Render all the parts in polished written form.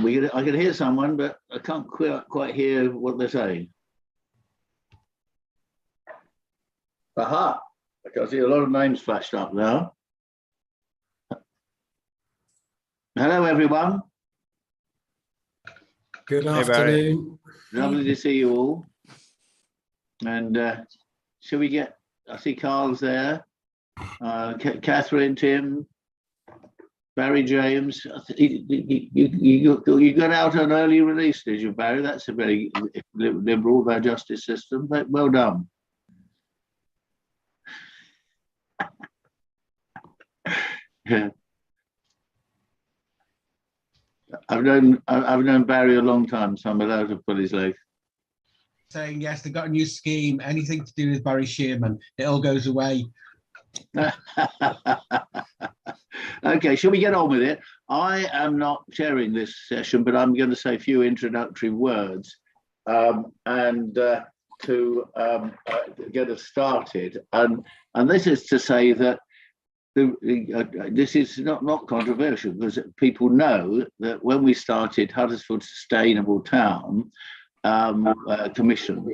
I can hear someone, but I can't quite hear what they're saying. Aha! I can see a lot of names flashed up now. Hello, everyone. Good afternoon. Lovely to see you all. And shall we get? I see Carl's there. Catherine, Tim, Barry, James. You got out an early release, did you, Barry? That's a very liberal of our justice system. Well done. Yeah. I've known Barry a long time, so I'm allowed to pull his leg. Saying yes, they've got a new scheme. Anything to do with Barry Shearman, it all goes away. Okay, shall we get on with it? I am not chairing this session, but I'm going to say a few introductory words and to get us started. And this is to say that this is not controversial, because people know that when we started Huddersfield Sustainable Town Commission,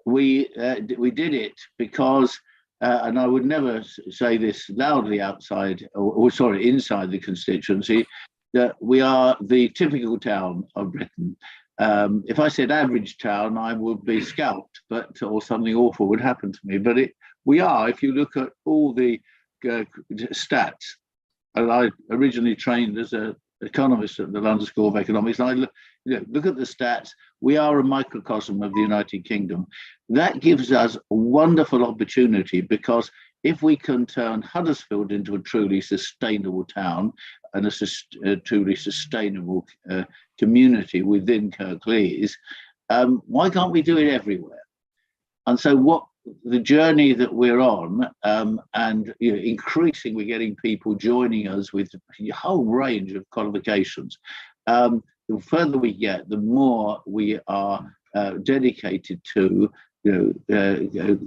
we did it because, and I would never say this loudly outside, or sorry, inside the constituency, that we are the typical town of Britain. If I said average town, I would be scalped, or something awful would happen to me. But we are, if you look at all the stats, and I originally trained as an economist at the London School of Economics, and I look at the stats, we are a microcosm of the United Kingdom. That gives us a wonderful opportunity, because if we can turn Huddersfield into a truly sustainable town and a truly sustainable community within Kirklees, why can't we do it everywhere? And so the journey that we're on, and increasingly we're getting people joining us with a whole range of qualifications. The further we get, the more we are dedicated to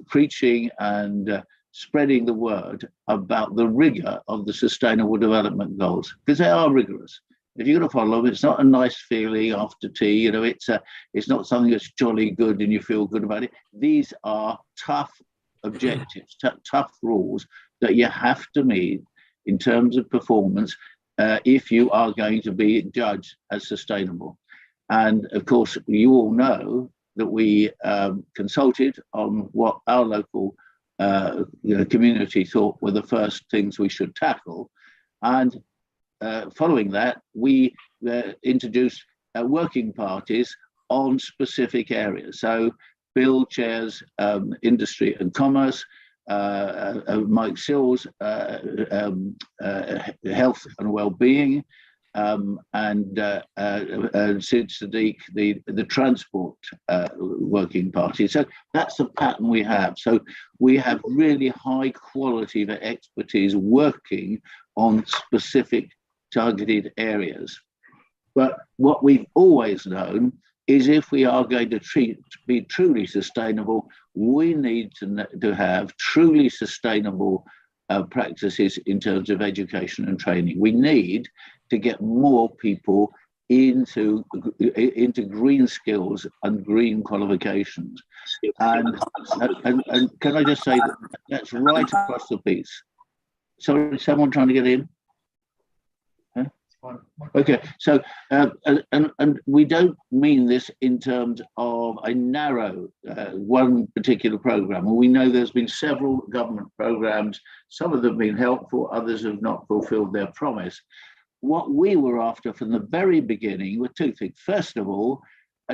preaching and spreading the word about the rigor of the Sustainable Development Goals, because they are rigorous. If you're going to follow them, it's not a nice feeling after tea. It's not something that's jolly good and you feel good about it. These are tough objectives, tough rules that you have to meet in terms of performance if you are going to be judged as sustainable. And of course, you all know that we consulted on what our local community thought were the first things we should tackle, and following that, we introduced working parties on specific areas. So Bill chairs industry and commerce, Mike Sills, health and well-being, and Sid Sadiq, the transport working party. So that's the pattern we have. So we have really high quality of expertise working on specific targeted areas. But what we've always known is if we are going to be truly sustainable, we need to have truly sustainable practices in terms of education and training. We need to get more people into green skills and green qualifications. And can I just say that that's right across the piece. Sorry, someone trying to get in? Okay, so and we don't mean this in terms of a narrow one particular program. We know there's been several government programs. Some of them have been helpful, others have not fulfilled their promise. What we were after from the very beginning were two things. First of all,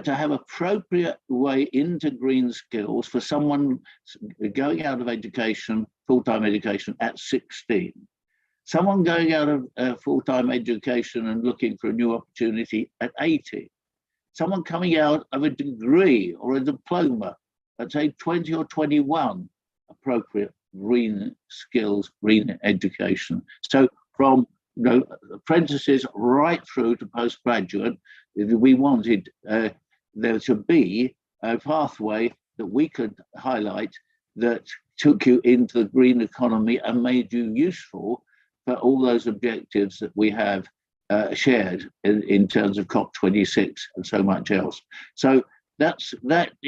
to have appropriate way into green skills for someone going out of education, full-time education at 16. Someone going out of full-time education and looking for a new opportunity at 80. Someone coming out of a degree or a diploma at say 20 or 21, appropriate green skills, green education. So from apprentices right through to postgraduate, we wanted there to be a pathway that we could highlight that took you into the green economy and made you useful for all those objectives that we have shared in terms of COP26 and so much else. So that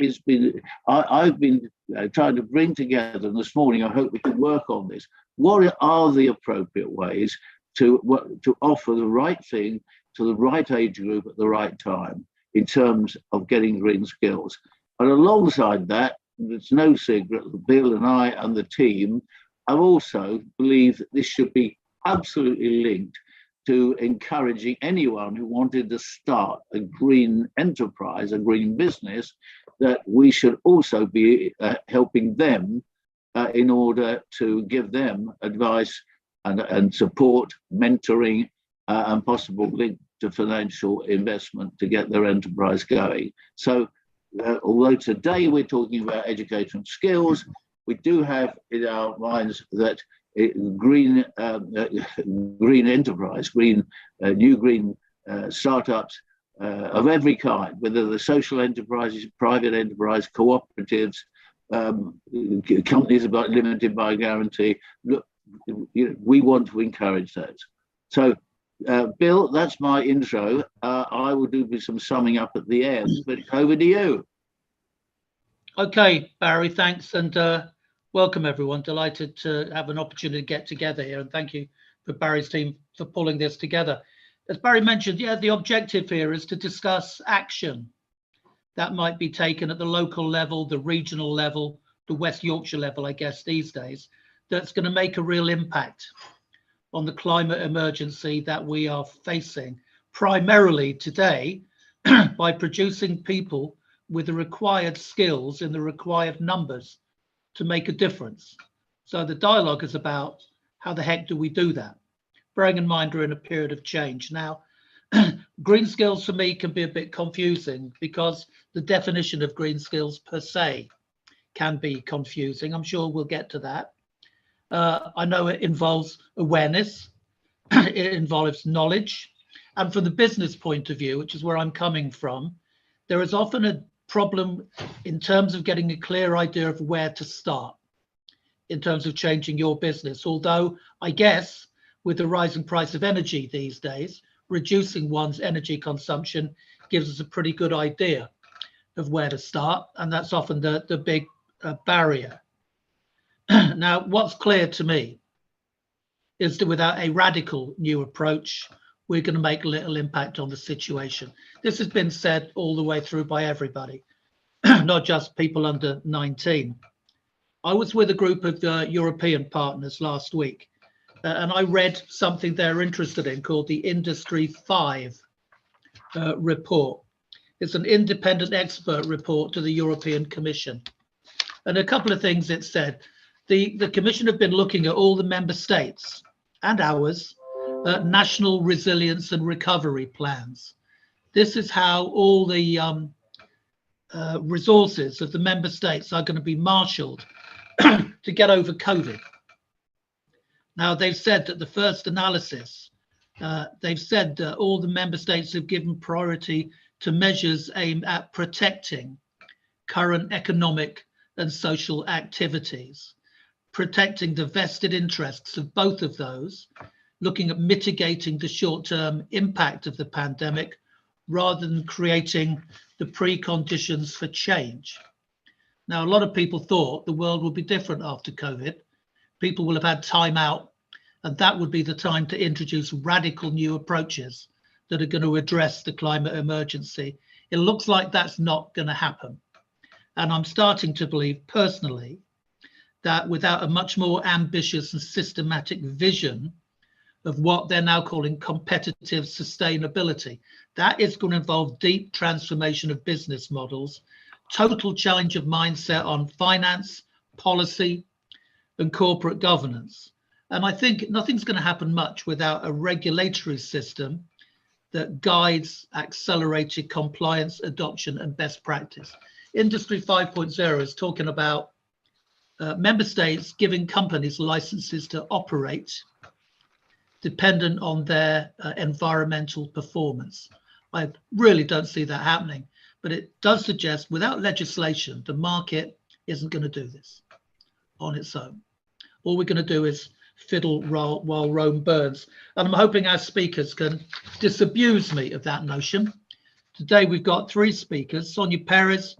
has been, I've been trying to bring together, and this morning I hope we can work on this. What are the appropriate ways to offer the right thing to the right age group at the right time in terms of getting green skills? And alongside that, it's no secret that Bill and I and the team have also believed that this should be absolutely linked to encouraging anyone who wanted to start a green enterprise, a green business, that we should also be helping them in order to give them advice and support, mentoring, and possible link to financial investment to get their enterprise going. So although today we're talking about education and skills, we do have in our minds that green enterprise, new green startups of every kind, whether they're social enterprises, private enterprise, cooperatives, companies about limited by guarantee. Look, we want to encourage those. So, Bill, that's my intro. I will do some summing up at the end, but over to you. Okay, Barry, thanks, and welcome everyone. Delighted to have an opportunity to get together here, and thank you for Barry's team for pulling this together. As Barry mentioned, the objective here is to discuss action that might be taken at the local level, the regional level, the West Yorkshire level, I guess these days, that's going to make a real impact on the climate emergency that we are facing, primarily today by producing people with the required skills in the required numbers to make a difference. So the dialogue is about how the heck do we do that? Bearing in mind we're in a period of change. Now, green skills for me can be a bit confusing because the definition of green skills per se can be confusing. I'm sure we'll get to that. I know it involves awareness, it involves knowledge. And from the business point of view, which is where I'm coming from, there is often a problem in terms of getting a clear idea of where to start in terms of changing your business. Although I guess with the rising price of energy these days, reducing one's energy consumption gives us a pretty good idea of where to start. And that's often the big barrier. Now, what's clear to me is that without a radical new approach, we're going to make little impact on the situation. This has been said all the way through by everybody, not just people under 19. I was with a group of European partners last week, and I read something they're interested in called the Industry 5 report. It's an independent expert report to the European Commission. And a couple of things it said. The Commission have been looking at all the member states and ours, national resilience and recovery plans. This is how all the resources of the member states are going to be marshaled to get over COVID. Now, they've said that the first analysis, they've said all the member states have given priority to measures aimed at protecting current economic and social activities, protecting the vested interests of both of those, looking at mitigating the short-term impact of the pandemic rather than creating the preconditions for change. Now, a lot of people thought the world would be different after COVID. People will have had time out, and that would be the time to introduce radical new approaches that are going to address the climate emergency. It looks like that's not going to happen. And I'm starting to believe personally that without a much more ambitious and systematic vision of what they're now calling competitive sustainability, that is going to involve deep transformation of business models, total change of mindset on finance, policy, and corporate governance. And I think nothing's going to happen much without a regulatory system that guides accelerated compliance, adoption, and best practice. Industry 5.0 is talking about member states giving companies licenses to operate dependent on their environmental performance. I really don't see that happening, but it does suggest without legislation, the market isn't going to do this on its own. All we're going to do is fiddle while Rome burns. And I'm hoping our speakers can disabuse me of that notion. Today we've got 3 speakers. Sonia Perez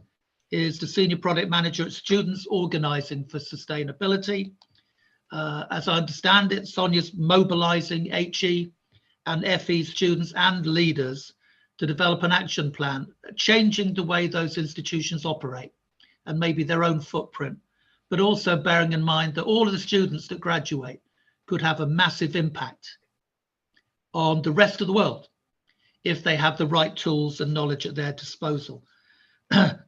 is the Senior Product Manager at Students Organising for Sustainability. As I understand it, Sonia's mobilising HE and FE students and leaders to develop an action plan, changing the way those institutions operate and maybe their own footprint, but also bearing in mind that all of the students that graduate could have a massive impact on the rest of the world if they have the right tools and knowledge at their disposal.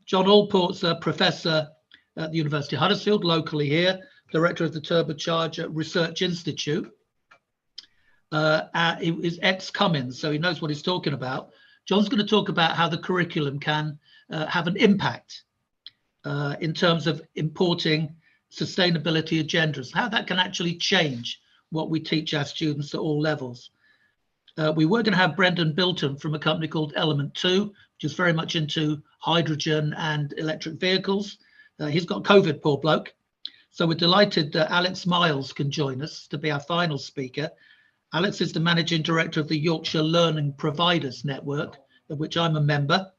John Allport's a professor at the University of Huddersfield, locally here, director of the Turbine Research Institute. He is ex-Cummins, so he knows what he's talking about. John's going to talk about how the curriculum can have an impact in terms of importing sustainability agendas, how that can actually change what we teach our students at all levels. We were going to have Brendan Bilton from a company called Element 2, which is very much into hydrogen and electric vehicles. He's got COVID, poor bloke. So we're delighted that Alex Miles can join us to be our final speaker. Alex is the Managing Director of the Yorkshire Learning Providers Network, of which I'm a member.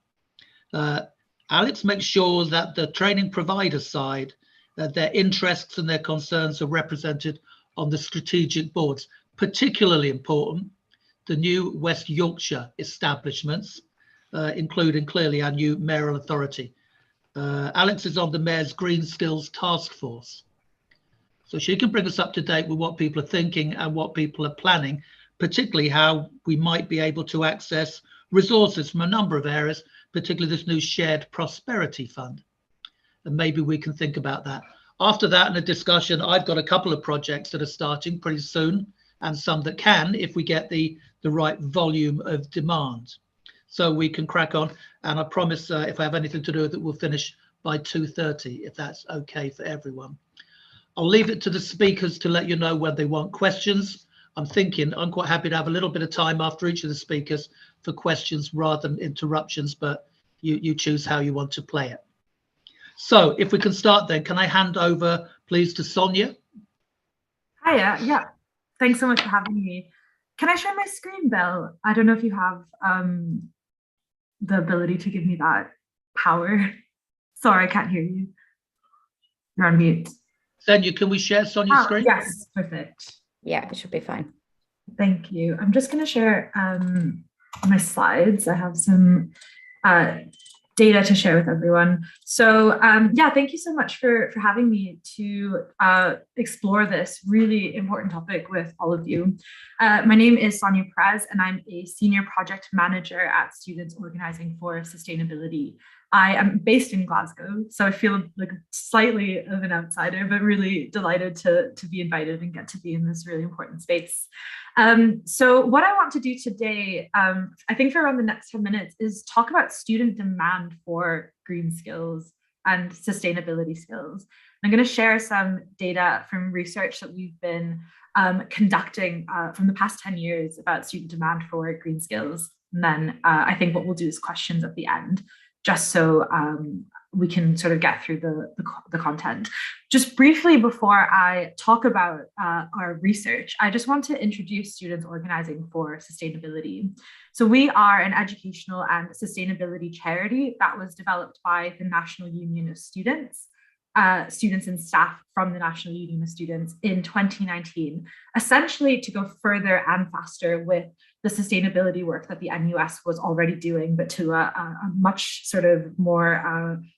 Alex makes sure that the training provider side, that their interests and their concerns are represented on the strategic boards. Particularly important, the new West Yorkshire establishments, including clearly our new mayoral authority. Alex is on the Mayor's Green Skills Task Force. So she can bring us up to date with what people are thinking and what people are planning, particularly how we might be able to access resources from a number of areas, particularly this new Shared Prosperity Fund. And maybe we can think about that. After that, in a discussion, I've got a couple of projects that are starting pretty soon, and some that can, if we get the right volume of demand. So we can crack on. And I promise if I have anything to do with it, we'll finish by 2:30, if that's okay for everyone. I'll leave it to the speakers to let you know when they want questions. I'm quite happy to have a little bit of time after each of the speakers for questions rather than interruptions, but you choose how you want to play it. So if we can start then, can I hand over, please, to Sonia? Hiya, yeah. Thanks so much for having me. Can I share my screen, Bill? I don't know if you have the ability to give me that power. Sorry, I can't hear you. You're on mute. Sonia, can we share Sonia's screen? Yes, perfect. Yeah, it should be fine. Thank you. I'm just going to share my slides. I have some data to share with everyone. So yeah, thank you so much for having me to explore this really important topic with all of you. My name is Sonia Perez, and I'm a senior project manager at Students Organising for Sustainability. I am based in Glasgow, so I feel like slightly of an outsider, but really delighted to be invited and get to be in this really important space. So what I want to do today, I think for around the next 10 minutes, is talk about student demand for green skills and sustainability skills. I'm going to share some data from research that we've been conducting from the past 10 years about student demand for green skills. And then I think what we'll do is questions at the end, just so we can sort of get through the content. Just briefly before I talk about our research, I just want to introduce Students Organising for Sustainability. So we are an educational and sustainability charity that was developed by the National Union of Students, students and staff from the National Union of Students in 2019, essentially to go further and faster with the sustainability work that the NUS was already doing, but to a much sort of more,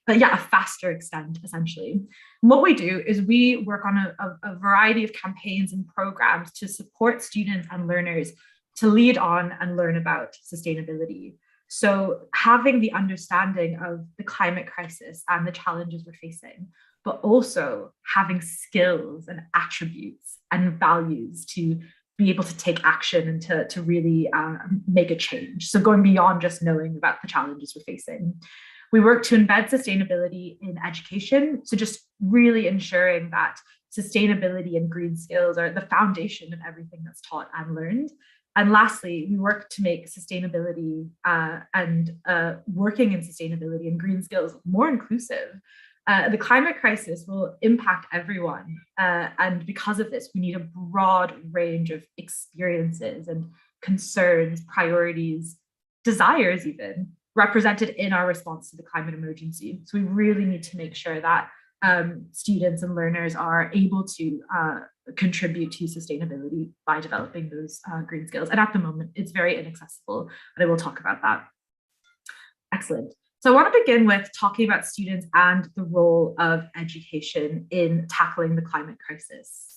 a faster extent, essentially. And what we do is we work on a variety of campaigns and programs to support students and learners to lead on and learn about sustainability. So having the understanding of the climate crisis and the challenges we're facing, but also having skills and attributes and values to be able to take action and to really make a change. So going beyond just knowing about the challenges we're facing. We work to embed sustainability in education. So just really ensuring that sustainability and green skills are the foundation of everything that's taught and learned. And lastly, we work to make sustainability and working in sustainability and green skills more inclusive. The climate crisis will impact everyone. And because of this, we need a broad range of experiences and concerns, priorities, desires even, represented in our response to the climate emergency. So we really need to make sure that students and learners are able to contribute to sustainability by developing those green skills. And at the moment, it's very inaccessible, but I will talk about that. Excellent. So I want to begin with talking about students and the role of education in tackling the climate crisis.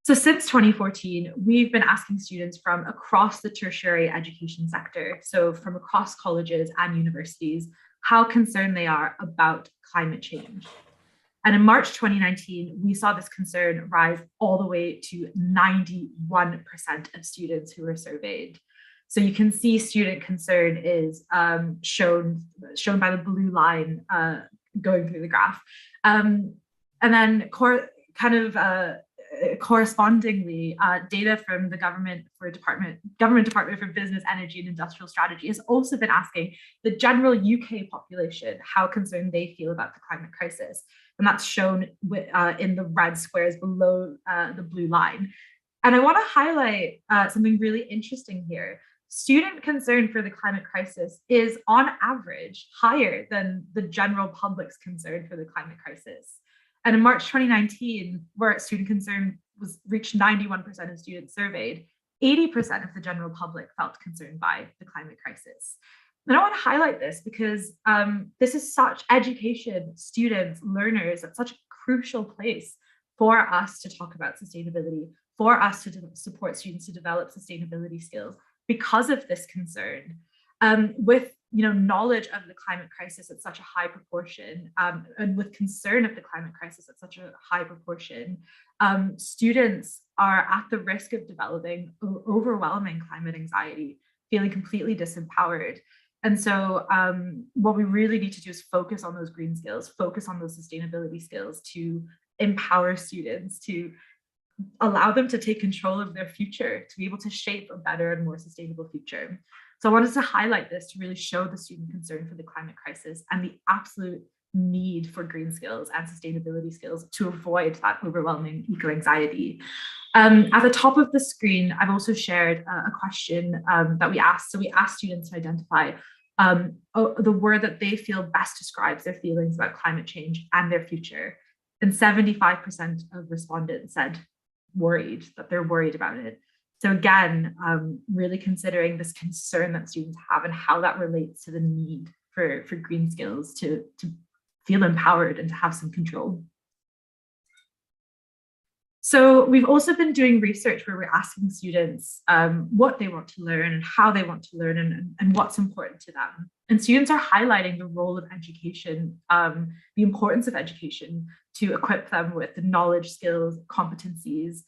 So since 2014, we've been asking students from across the tertiary education sector, so from across colleges and universities, how concerned they are about climate change. And in March 2019, we saw this concern rise all the way to 91% of students who were surveyed. So you can see student concern is shown by the blue line going through the graph. And then correspondingly, data from the Government Department for Business, Energy and Industrial Strategy has also been asking the general UK population how concerned they feel about the climate crisis. And that's shown in the red squares below the blue line. And I want to highlight something really interesting here. Student concern for the climate crisis is on average higher than the general public's concern for the climate crisis. And in March 2019, where student concern reached 91% of students surveyed, 80% of the general public felt concerned by the climate crisis. And I want to highlight this because this is such education, students, learners, at such a crucial place for us to talk about sustainability, for us to support students to develop sustainability skills because of this concern. With knowledge of the climate crisis at such a high proportion, and with concern of the climate crisis at such a high proportion, students are at the risk of developing overwhelming climate anxiety, feeling completely disempowered. And so what we really need to do is focus on those green skills, focus on those sustainability skills to empower students, to allow them to take control of their future, to be able to shape a better and more sustainable future. So I wanted to highlight this to really show the student concern for the climate crisis and the absolute need for green skills and sustainability skills to avoid that overwhelming eco-anxiety. At the top of the screen, I've also shared a question that we asked. So we asked students to identify the word that they feel best describes their feelings about climate change and their future. And 75% of respondents said worried, that they're worried about it. So again, really considering this concern that students have and how that relates to the need for green skills to feel empowered and to have some control. So we've also been doing research where we're asking students what they want to learn and how they want to learn and what's important to them. And students are highlighting the role of education, the importance of education to equip them with the knowledge, skills, competencies,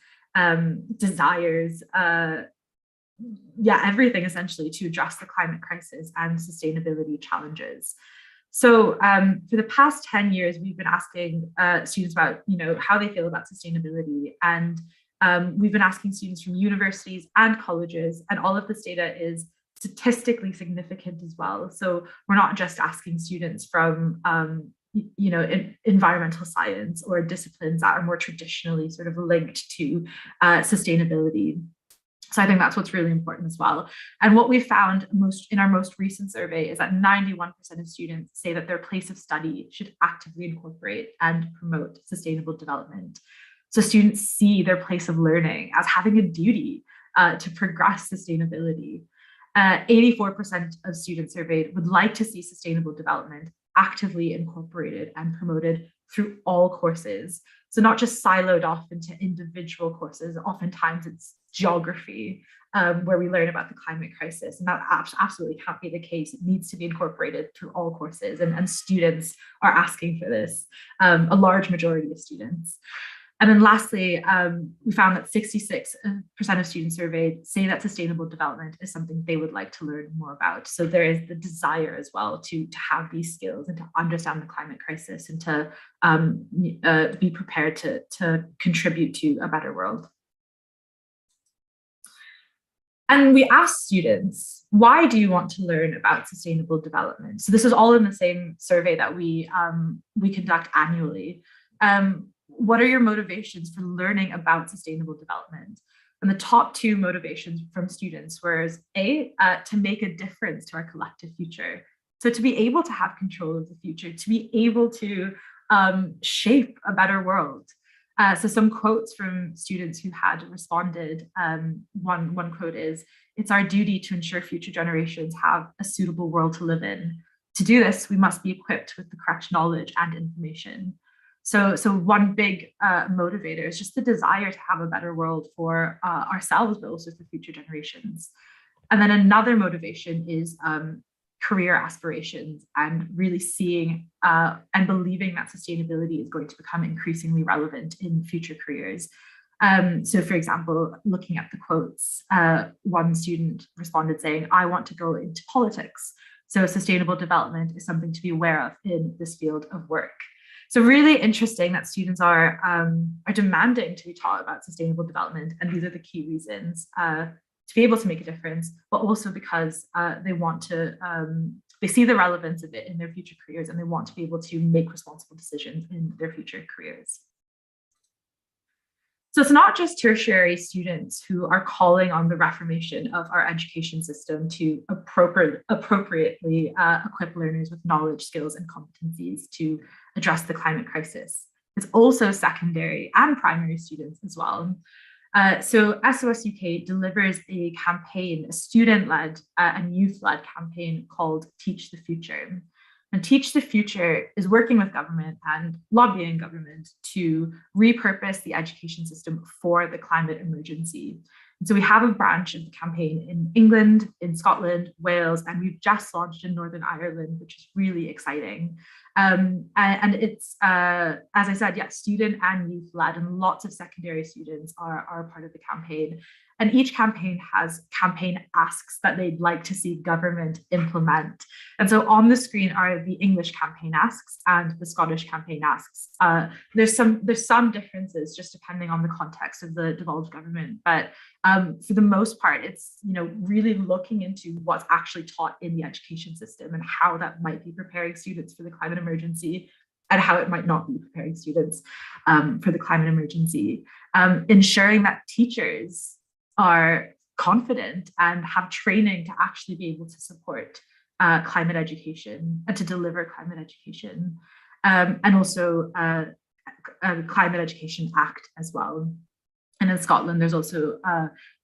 desires, everything essentially to address the climate crisis and sustainability challenges. So for the past 10 years, we've been asking students about, how they feel about sustainability. And we've been asking students from universities and colleges, and all of this data is statistically significant as well. So we're not just asking students from, environmental science or disciplines that are more traditionally sort of linked to sustainability. So I think that's what's really important as well. And what we found in our most recent survey is that 91% of students say that their place of study should actively incorporate and promote sustainable development. So students see their place of learning as having a duty to progress sustainability. 84% of students surveyed would like to see sustainable development actively incorporated and promoted through all courses. So not just siloed off into individual courses. Oftentimes it's geography, where we learn about the climate crisis, and that absolutely can't be the case. It needs to be incorporated through all courses, and students are asking for this, a large majority of students. And then lastly, we found that 66% of students surveyed say that sustainable development is something they would like to learn more about. So there is the desire as well to have these skills and to understand the climate crisis and to be prepared to contribute to a better world. And we asked students, why do you want to learn about sustainable development? So this is all in the same survey that we conduct annually. What are your motivations for learning about sustainable development? And the top two motivations from students were to make a difference to our collective future. So to be able to have control of the future, to be able to shape a better world. So some quotes from students who had responded. One quote is, "It's our duty to ensure future generations have a suitable world to live in. To do this, we must be equipped with the correct knowledge and information." So one big motivator is just the desire to have a better world for ourselves, but also for future generations. And then another motivation is career aspirations, and really seeing and believing that sustainability is going to become increasingly relevant in future careers. So for example, looking at the quotes, one student responded saying, "I want to go into politics. So sustainable development is something to be aware of in this field of work." So really interesting that students are demanding to be taught about sustainable development. And these are the key reasons to be able to make a difference, but also because they want to, they see the relevance of it in their future careers, and they want to be able to make responsible decisions in their future careers. So it's not just tertiary students who are calling on the reformation of our education system to appropriately equip learners with knowledge, skills, and competencies to address the climate crisis. It's also secondary and primary students as well. So SOS UK delivers a campaign, a student-led and youth-led campaign called Teach the Future. And Teach the Future is working with government and lobbying government to repurpose the education system for the climate emergency. And so we have a branch of the campaign in England, in Scotland, Wales, and we've just launched in Northern Ireland, which is really exciting. And it's, as I said, yeah, student and youth led, and lots of secondary students are part of the campaign. And each campaign has campaign asks that they'd like to see government implement. And so on the screen are the English campaign asks and the Scottish campaign asks. There's some differences just depending on the context of the devolved government, but for the most part, it's really looking into what's actually taught in the education system and how that might be preparing students for the climate emergency, and how it might not be preparing students for the climate emergency. Ensuring that teachers are confident and have training to actually be able to support climate education and to deliver climate education, and also a Climate Education Act as well. And in Scotland, there's also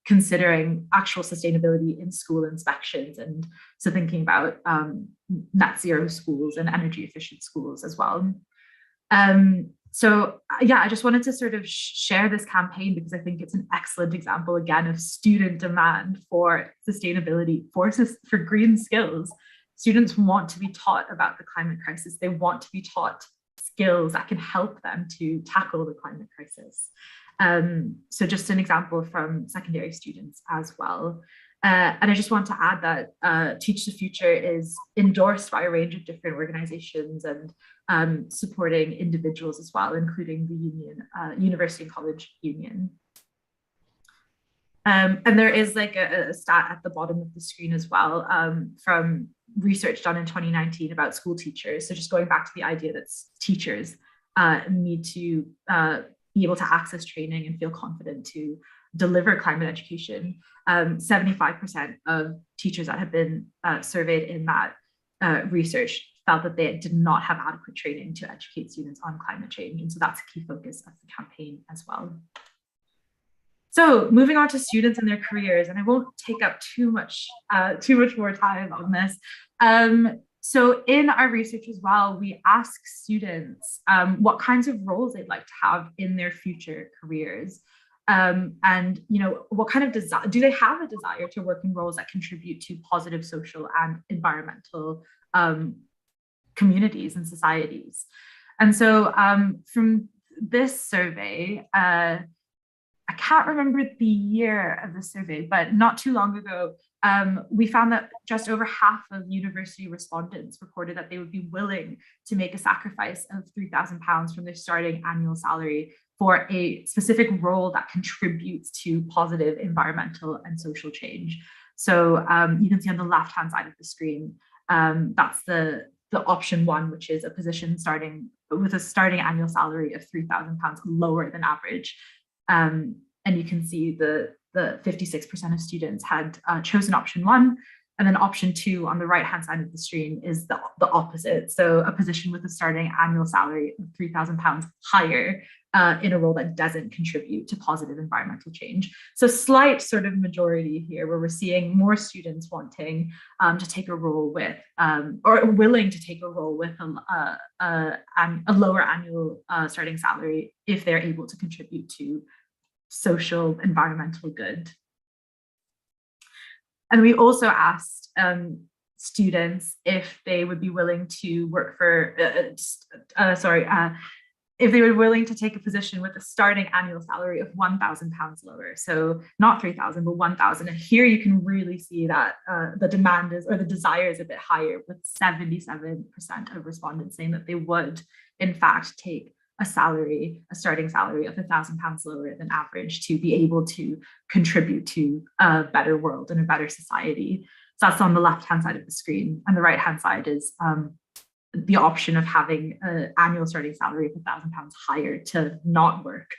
considering actual sustainability in school inspections, and so thinking about net zero schools and energy efficient schools as well. So yeah, I just wanted to sort of share this campaign because I think it's an excellent example again of student demand for sustainability, for green skills. Students want to be taught about the climate crisis. They want to be taught skills that can help them to tackle the climate crisis. So just an example from secondary students as well. And I just want to add that Teach the Future is endorsed by a range of different organizations and supporting individuals as well, including the union, University and College Union. And there is like a stat at the bottom of the screen as well from research done in 2019 about school teachers. So just going back to the idea that teachers need to be able to access training and feel confident to deliver climate education. 75% of teachers that have been surveyed in that research felt that they did not have adequate training to educate students on climate change. And so that's a key focus of the campaign as well. So moving on to students and their careers, and I won't take up too much more time on this. So in our research as well, we ask students what kinds of roles they'd like to have in their future careers. And what kind of desire, do they have a desire to work in roles that contribute to positive social and environmental communities and societies? And so from this survey, I can't remember the year of the survey, but not too long ago, we found that just over half of university respondents reported that they would be willing to make a sacrifice of £3,000 from their starting annual salary for a specific role that contributes to positive environmental and social change. So you can see on the left-hand side of the screen, that's the option one, which is a position with a starting annual salary of £3,000 lower than average. And you can see the 56% of students had chosen option one. And then option two on the right-hand side of the screen is the opposite. So a position with a starting annual salary of £3,000 higher in a role that doesn't contribute to positive environmental change. So slight sort of majority here, where we're seeing more students wanting to take a role with, or willing to take a role with a lower annual starting salary if they're able to contribute to social environmental good. And we also asked students if they would be willing to work for, if they were willing to take a position with a starting annual salary of £1,000 lower. So not 3,000, but 1,000. And here you can really see that the demand is, or the desire is a bit higher, with 77% of respondents saying that they would, in fact, take a starting salary of £1,000 lower than average to be able to contribute to a better world and a better society. So that's on the left-hand side of the screen. And the right-hand side is the option of having an annual starting salary of £1,000 higher to not work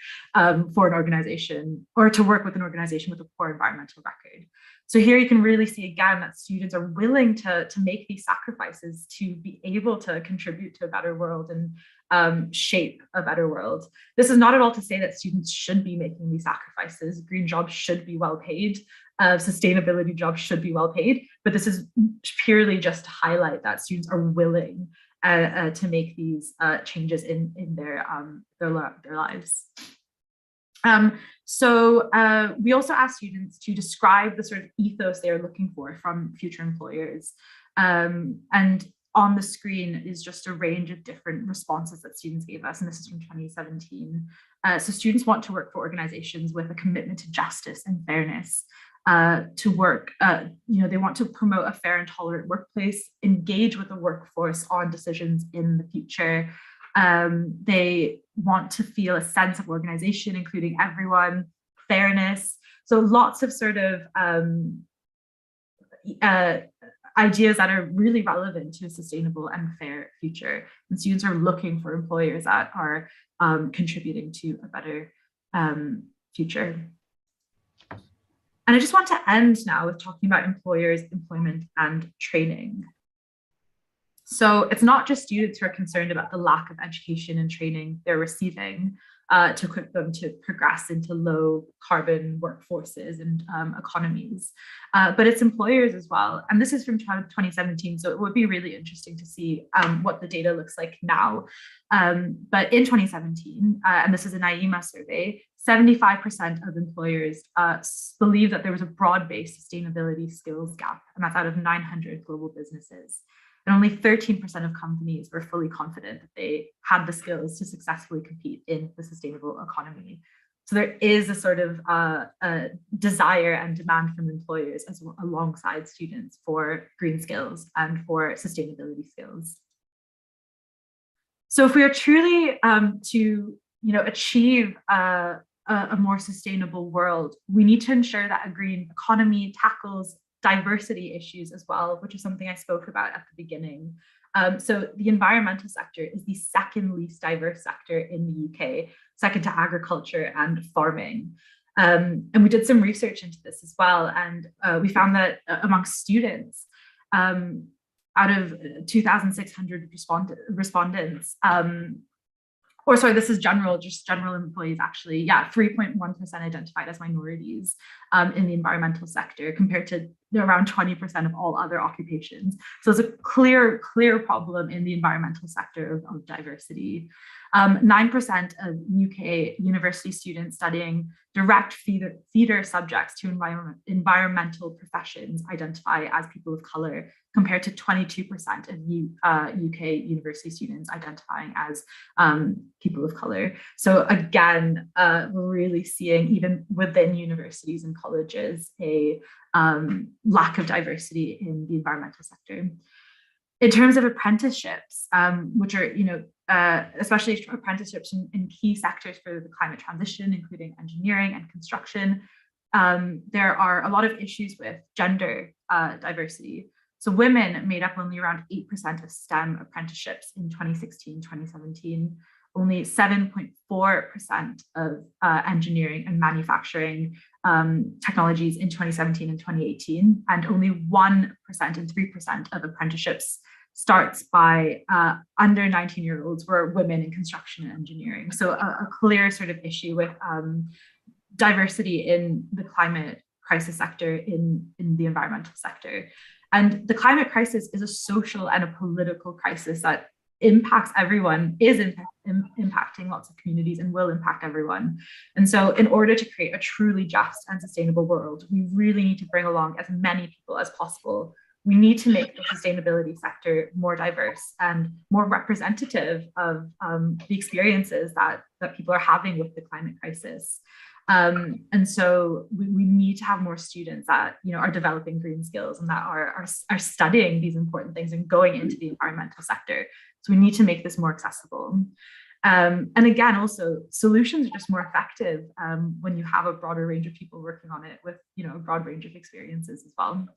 for an organization, or to work with an organization with a poor environmental record. So here you can really see again that students are willing to make these sacrifices to be able to contribute to a better world and shape a better world. This is not at all to say that students should be making these sacrifices. Green jobs should be well paid. Sustainability jobs should be well paid, but this is purely just to highlight that students are willing to make these changes in their lives. So we also asked students to describe the sort of ethos they are looking for from future employers. And on the screen is just a range of different responses that students gave us, and this is from 2017. So students want to work for organizations with a commitment to justice and fairness, to work, they want to promote a fair and tolerant workplace, engage with the workforce on decisions in the future. They want to feel a sense of organization, including everyone, fairness. So lots of sort of ideas that are really relevant to a sustainable and fair future. And students are looking for employers that are contributing to a better future. And I just want to end now with talking about employers, employment, and training. So it's not just students who are concerned about the lack of education and training they're receiving to equip them to progress into low carbon workforces and economies, but it's employers as well. And this is from 2017, so it would be really interesting to see what the data looks like now. But in 2017, and this is an IEMA survey, 75% of employers believe that there was a broad-based sustainability skills gap, and that's out of 900 global businesses. And only 13% of companies were fully confident that they had the skills to successfully compete in the sustainable economy. So there is a sort of desire and demand from employers alongside students for green skills and for sustainability skills. So if we are truly to achieve a more sustainable world, we need to ensure that a green economy tackles diversity issues as well, which is something I spoke about at the beginning. So the environmental sector is the second least diverse sector in the UK, second to agriculture and farming. And we did some research into this as well. And we found that amongst students, out of 2,600 respondents, this is general employees actually, 3.1% identified as minorities in the environmental sector compared to around 20% of all other occupations. So it's a clear problem in the environmental sector of diversity. 9% of UK university students studying direct feeder subjects to environmental professions identify as people of colour, compared to 22% of UK university students identifying as people of colour. So again, we're really seeing, even within universities and colleges, a lack of diversity in the environmental sector. In terms of apprenticeships, which are especially apprenticeships in key sectors for the climate transition, including engineering and construction. There are a lot of issues with gender diversity. So women made up only around 8% of STEM apprenticeships in 2016, 2017, only 7.4% of engineering and manufacturing technologies in 2017 and 2018, and only 1% and 3% of apprenticeships starts by under 19-year-olds were women in construction and engineering. So a clear sort of issue with diversity in the climate crisis sector, in the environmental sector. And the climate crisis is a social and a political crisis that impacts everyone, is impacting lots of communities and will impact everyone. And so in order to create a truly just and sustainable world, we really need to bring along as many people as possible. We need to make the sustainability sector more diverse and more representative of the experiences that people are having with the climate crisis. And so we need to have more students that are developing green skills and that are studying these important things and going into the environmental sector. So we need to make this more accessible. And again, also solutions are just more effective when you have a broader range of people working on it with a broad range of experiences as well.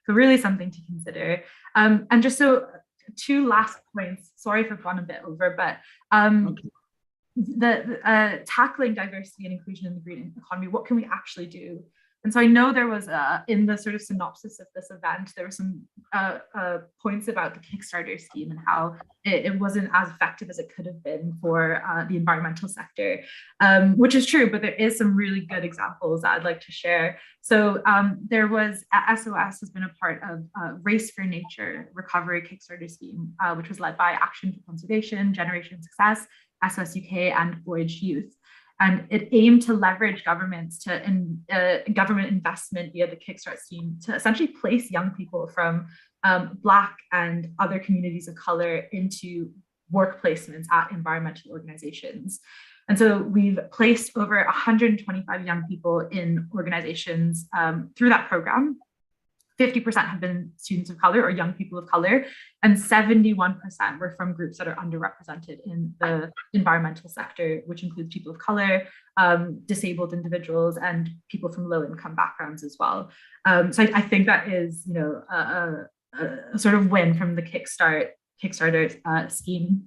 So really something to consider. And just so 2 last points. Sorry if I've gone a bit over, but okay. The tackling diversity and inclusion in the green economy, what can we actually do? And so I know there was in the sort of synopsis of this event, there were some points about the Kickstarter scheme and how it wasn't as effective as it could have been for the environmental sector, which is true, but there is some really good examples that I'd like to share. So there was, SOS has been a part of Race for Nature Recovery Kickstarter scheme, which was led by Action for Conservation, Generation Success, SOS UK, and Voyage Youth. And it aimed to leverage governments government investment via the Kickstart scheme to essentially place young people from Black and other communities of color into work placements at environmental organizations. And so we've placed over 125 young people in organizations through that program. 50% have been students of color or young people of color, and 71% were from groups that are underrepresented in the environmental sector, which includes people of color, disabled individuals, and people from low-income backgrounds as well. So I think that is, a sort of win from the Kickstarter scheme.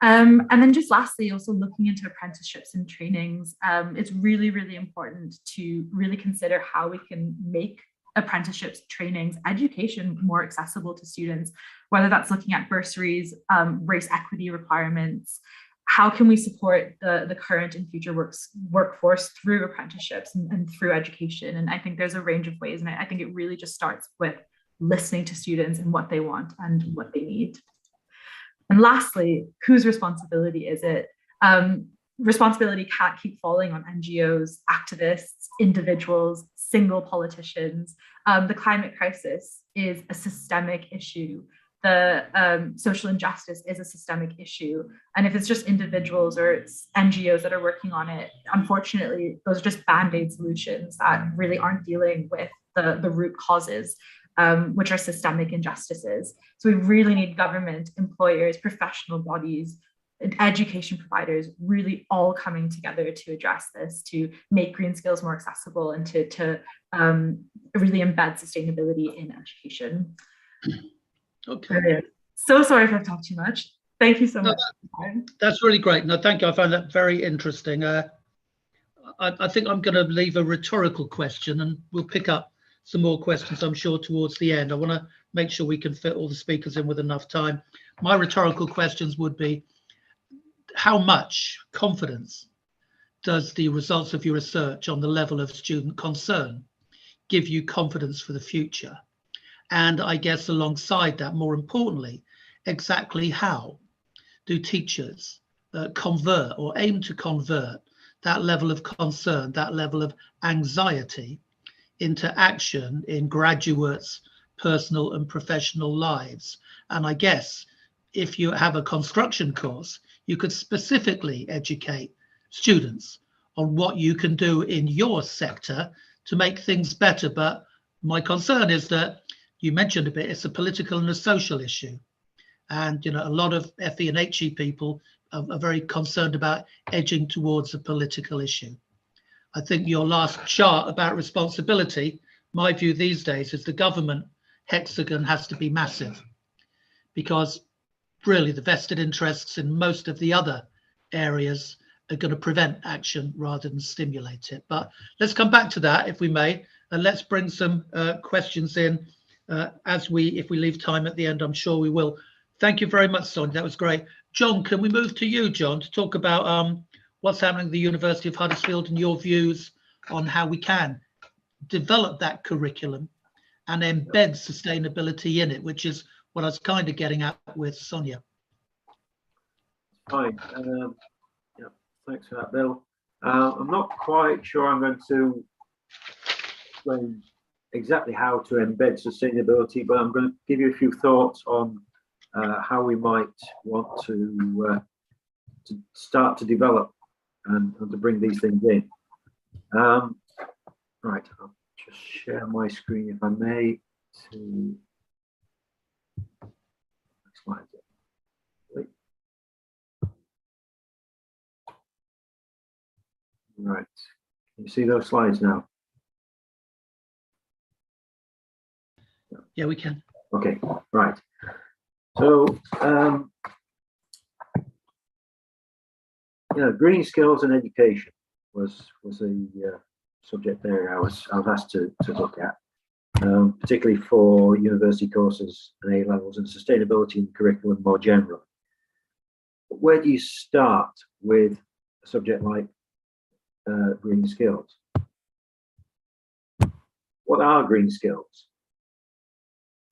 And then just lastly, also looking into apprenticeships and trainings, it's really, really important to really consider how we can make apprenticeships, trainings, education more accessible to students, whether that's looking at bursaries, race equity requirements. How can we support the current and future workforce through apprenticeships and through education? And I think there's a range of ways, and I think it really just starts with listening to students and what they want and what they need. And lastly, whose responsibility is it? Responsibility can't keep falling on NGOs, activists, individuals, single politicians. The climate crisis is a systemic issue. The social injustice is a systemic issue. And if it's just individuals or NGOs that are working on it, unfortunately, those are just band-aid solutions that really aren't dealing with the root causes, which are systemic injustices. So we really need government, employers, professional bodies, education providers really all coming together to address this, to make green skills more accessible and to really embed sustainability in education. Okay. So sorry if I've talked too much. Thank you so much. That's really great. No, thank you. I found that very interesting. I think I'm going to leave a rhetorical question and we'll pick up some more questions, I'm sure, towards the end. I want to make sure we can fit all the speakers in with enough time. My rhetorical questions would be, how much confidence does the results of your research on the level of student concern give you confidence for the future? And I guess alongside that, more importantly, exactly how do teachers convert or aim to convert that level of concern, that level of anxiety into action in graduates' personal and professional lives? And I guess if you have a construction course, you could specifically educate students on what you can do in your sector to make things better. But my concern is that you mentioned a bit, it's a political and a social issue. And a lot of FE and HE people are very concerned about edging towards a political issue. I think your last chart about responsibility, my view these days is the government hexagon has to be massive, because really the vested interests in most of the other areas are going to prevent action rather than stimulate it. But let's come back to that, if we may, and let's bring some questions in if we leave time at the end. I'm sure we will. Thank you very much, Sonia. That was great. John, can we move to you, John, to talk about what's happening at the University of Huddersfield and your views on how we can develop that curriculum and embed sustainability in it, which is what I was kind of getting at with Sonia. Fine. Yeah, thanks for that, Bill. I'm not quite sure I'm going to explain exactly how to embed sustainability, but I'm going to give you a few thoughts on how we might want to start to develop and to bring these things in. Right, I'll just share my screen if I may. To slide. Right, can you see those slides now? Yeah, we can. Okay, right. So, green skills and education was a subject area I was asked to look at, particularly for university courses and A levels, and sustainability in curriculum more generally. But where do you start with a subject like green skills? What are green skills?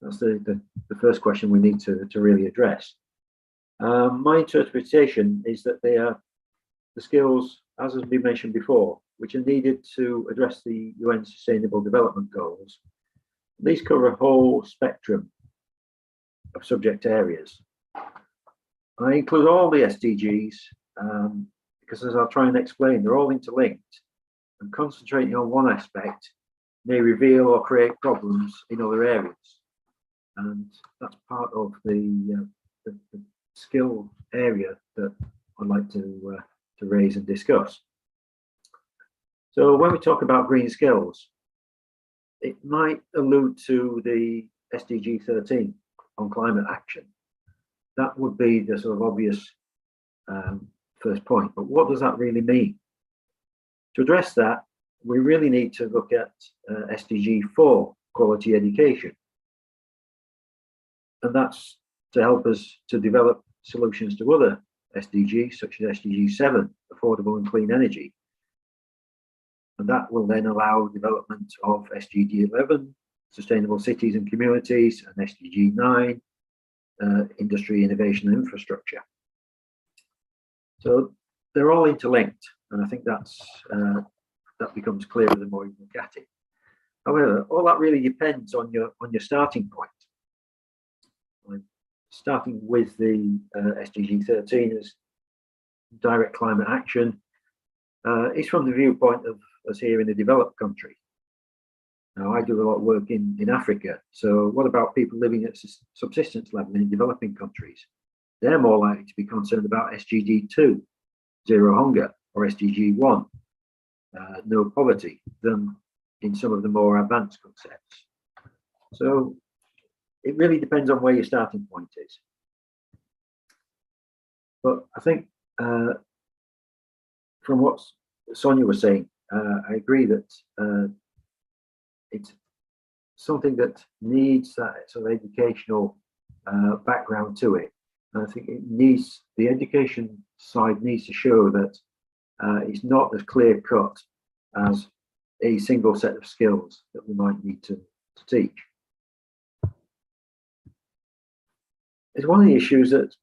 That's the first question we need to really address. My interpretation is that they are the skills, as has been mentioned before, which are needed to address the UN Sustainable Development Goals. These cover a whole spectrum of subject areas. I include all the SDGs because, as I'll try and explain, they're all interlinked, and concentrating on one aspect may reveal or create problems in other areas. And that's part of the skill area that I'd like to raise and discuss. So when we talk about green skills, it might allude to the SDG 13 on climate action. That would be the sort of obvious first point. But what does that really mean? To address that, we really need to look at SDG 4, quality education. And that's to help us to develop solutions to other SDGs, such as SDG 7, affordable and clean energy. And that will then allow development of SDG 11, sustainable cities and communities, and SDG 9, industry, innovation and infrastructure. So they're all interlinked, and I think that becomes clearer the more you look at it. However, all that really depends on your starting point. I'm starting with the SDG 13 as direct climate action. It's from the viewpoint of us here in a developed country. Now, I do a lot of work in Africa. So what about people living at subsistence level in developing countries? They're more likely to be concerned about SDG 2, zero hunger, or SDG 1, no poverty, than in some of the more advanced concepts. So it really depends on where your starting point is. But I think from what Sonia was saying, I agree that it's something that needs that sort of educational background to it. And I think the education side needs to show that it's not as clear cut as a single set of skills that we might need to teach. It's one of the issues that's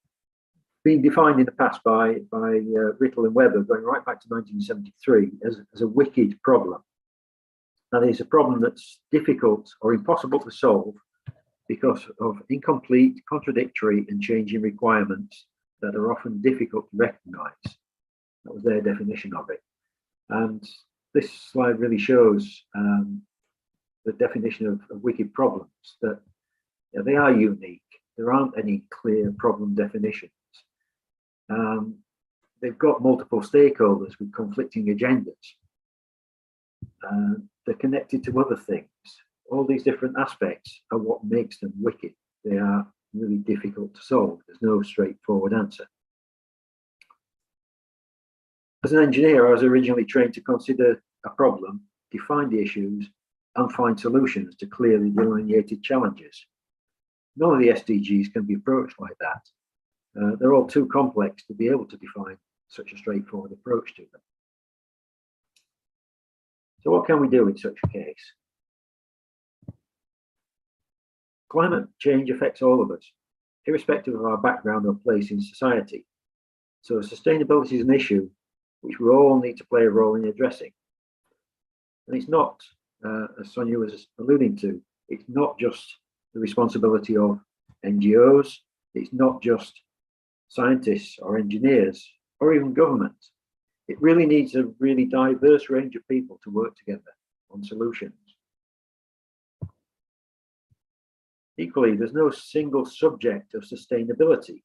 been defined in the past by Rittel and Weber, going right back to 1973, as a wicked problem. That is a problem that's difficult or impossible to solve because of incomplete, contradictory and changing requirements that are often difficult to recognize. That was their definition of it. And this slide really shows the definition of wicked problems, that they are unique there aren't any clear problem definitions. They've got multiple stakeholders with conflicting agendas. They're connected to other things. All these different aspects are what makes them wicked. They are really difficult to solve. There's no straightforward answer. As an engineer, I was originally trained to consider a problem, define the issues, and find solutions to clearly delineated challenges. None of the SDGs can be approached like that. They're all too complex to be able to define such a straightforward approach to them. So what can we do in such a case? Climate change affects all of us, irrespective of our background or place in society. So sustainability is an issue which we all need to play a role in addressing. And it's not, as Sonia was alluding to, it's not just the responsibility of NGOs, it's not just scientists or engineers or even government. It really needs a really diverse range of people to work together on solutions. Equally, there's no single subject of sustainability.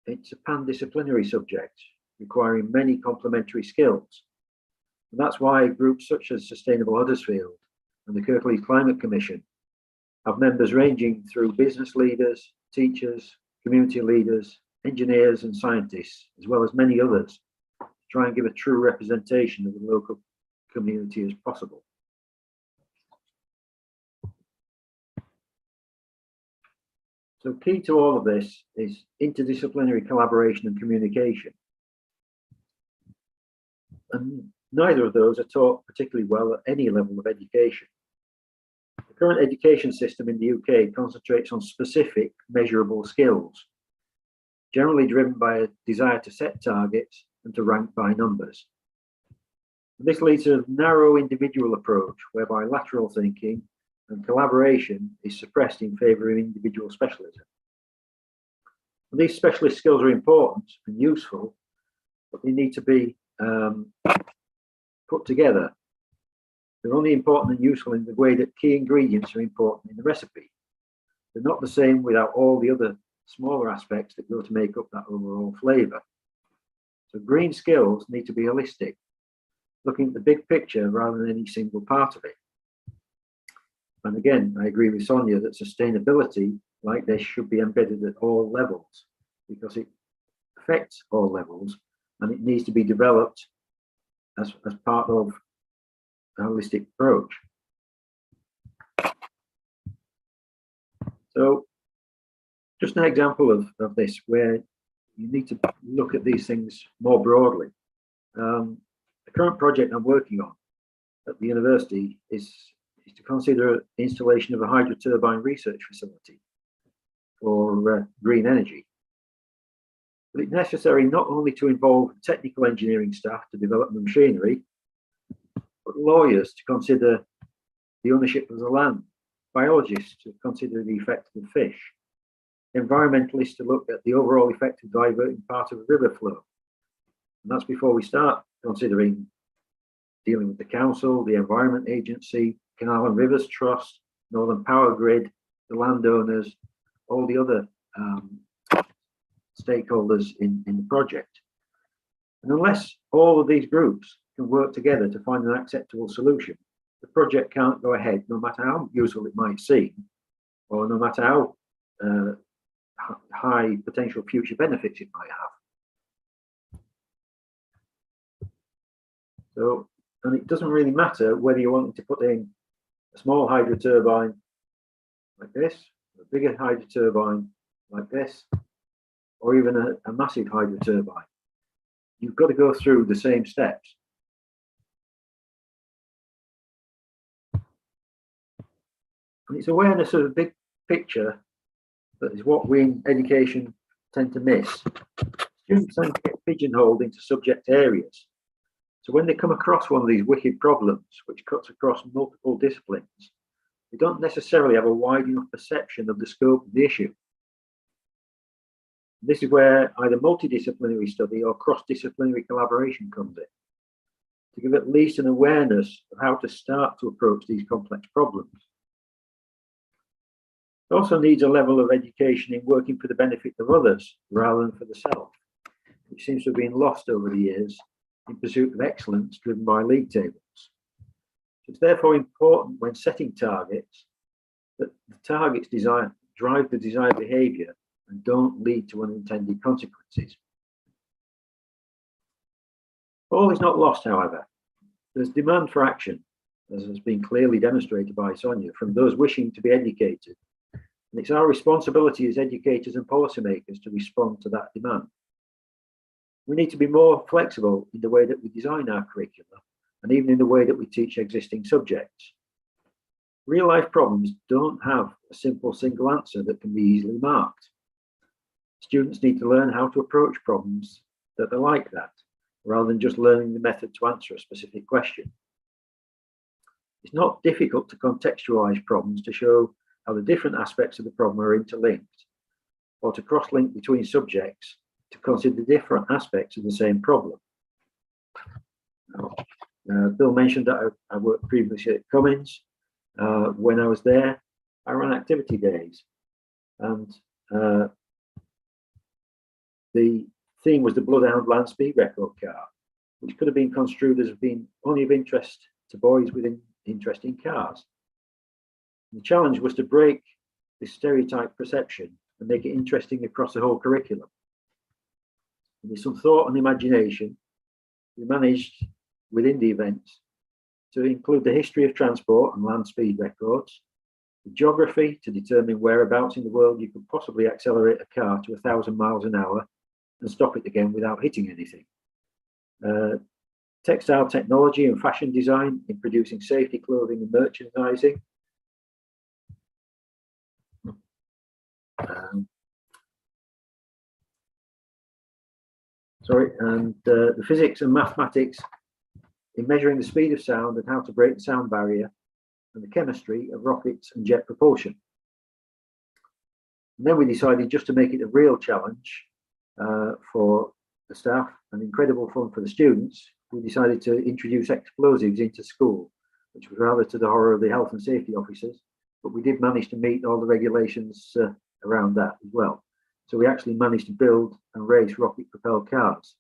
It's a pan-disciplinary subject requiring many complementary skills. And that's why groups such as Sustainable Huddersfield and the Kirklees Climate Commission have members ranging through business leaders, teachers, community leaders, engineers and scientists, as well as many others, to try and give a true representation of the local community as possible. So key to all of this is interdisciplinary collaboration and communication. And neither of those are taught particularly well at any level of education. The current education system in the UK concentrates on specific measurable skills, generally driven by a desire to set targets and to rank by numbers. And this leads to a narrow individual approach whereby lateral thinking and collaboration is suppressed in favour of individual specialism. And these specialist skills are important and useful, but they need to be put together. They're only important and useful in the way that key ingredients are important in the recipe. They're not the same without all the other smaller aspects that go to make up that overall flavour. So green skills need to be holistic, looking at the big picture rather than any single part of it. And again, I agree with Sonia that sustainability like this should be embedded at all levels because it affects all levels and it needs to be developed as part of a holistic approach. So just an example of this where you need to look at these things more broadly. The current project I'm working on at the university is to consider the installation of a hydro turbine research facility for green energy. But it's necessary not only to involve technical engineering staff to develop the machinery, but lawyers to consider the ownership of the land, biologists to consider the effect of the fish, environmentalists to look at the overall effect of diverting part of the river flow. And that's before we start considering dealing with the council, the Environment Agency, Canal and Rivers Trust, Northern Power Grid, the landowners, all the other stakeholders in the project. And unless all of these groups can work together to find an acceptable solution, the project can't go ahead no matter how useful it might seem, or no matter how high potential future benefits it might have. So, and it doesn't really matter whether you want to put in a small hydro turbine like this, a bigger hydro turbine like this, or even a massive hydro turbine. You've got to go through the same steps. And it's awareness of the big picture that is what we in education tend to miss. Students tend to get pigeonholed into subject areas. So when they come across one of these wicked problems, which cuts across multiple disciplines, they don't necessarily have a wide enough perception of the scope of the issue. This is where either multidisciplinary study or cross-disciplinary collaboration comes in, to give at least an awareness of how to start to approach these complex problems. It also needs a level of education in working for the benefit of others rather than for the self, which seems to have been lost over the years in pursuit of excellence driven by league tables. It's therefore important when setting targets that the targets drive the desired behaviour and don't lead to unintended consequences. All is not lost, however. There's demand for action, as has been clearly demonstrated by Sonia, from those wishing to be educated. And it's our responsibility as educators and policymakers to respond to that demand. We need to be more flexible in the way that we design our curricula and even in the way that we teach existing subjects. Real life problems don't have a simple single answer that can be easily marked. Students need to learn how to approach problems that are like that, rather than just learning the method to answer a specific question. It's not difficult to contextualize problems to show how the different aspects of the problem are interlinked, or to cross-link between subjects to consider different aspects of the same problem. Bill mentioned that I worked previously at Cummins. When I was there, I ran activity days, and the theme was the Bloodhound Land Speed Record car, which could have been construed as being only of interest to boys with interest in cars. And the challenge was to break this stereotype perception and make it interesting across the whole curriculum. And with some thought and imagination, we managed within the events to include the history of transport and land speed records, the geography to determine whereabouts in the world you could possibly accelerate a car to 1,000 miles an hour and stop it again without hitting anything. Textile technology and fashion design in producing safety clothing and merchandising. The physics and mathematics in measuring the speed of sound and how to break the sound barrier, and the chemistry of rockets and jet propulsion. And then we decided just to make it a real challenge for the staff and incredible fun for the students. We decided to introduce explosives into school, which was rather to the horror of the health and safety officers, but we did manage to meet all the regulations around that as well. So we actually managed to build and race rocket-propelled cars.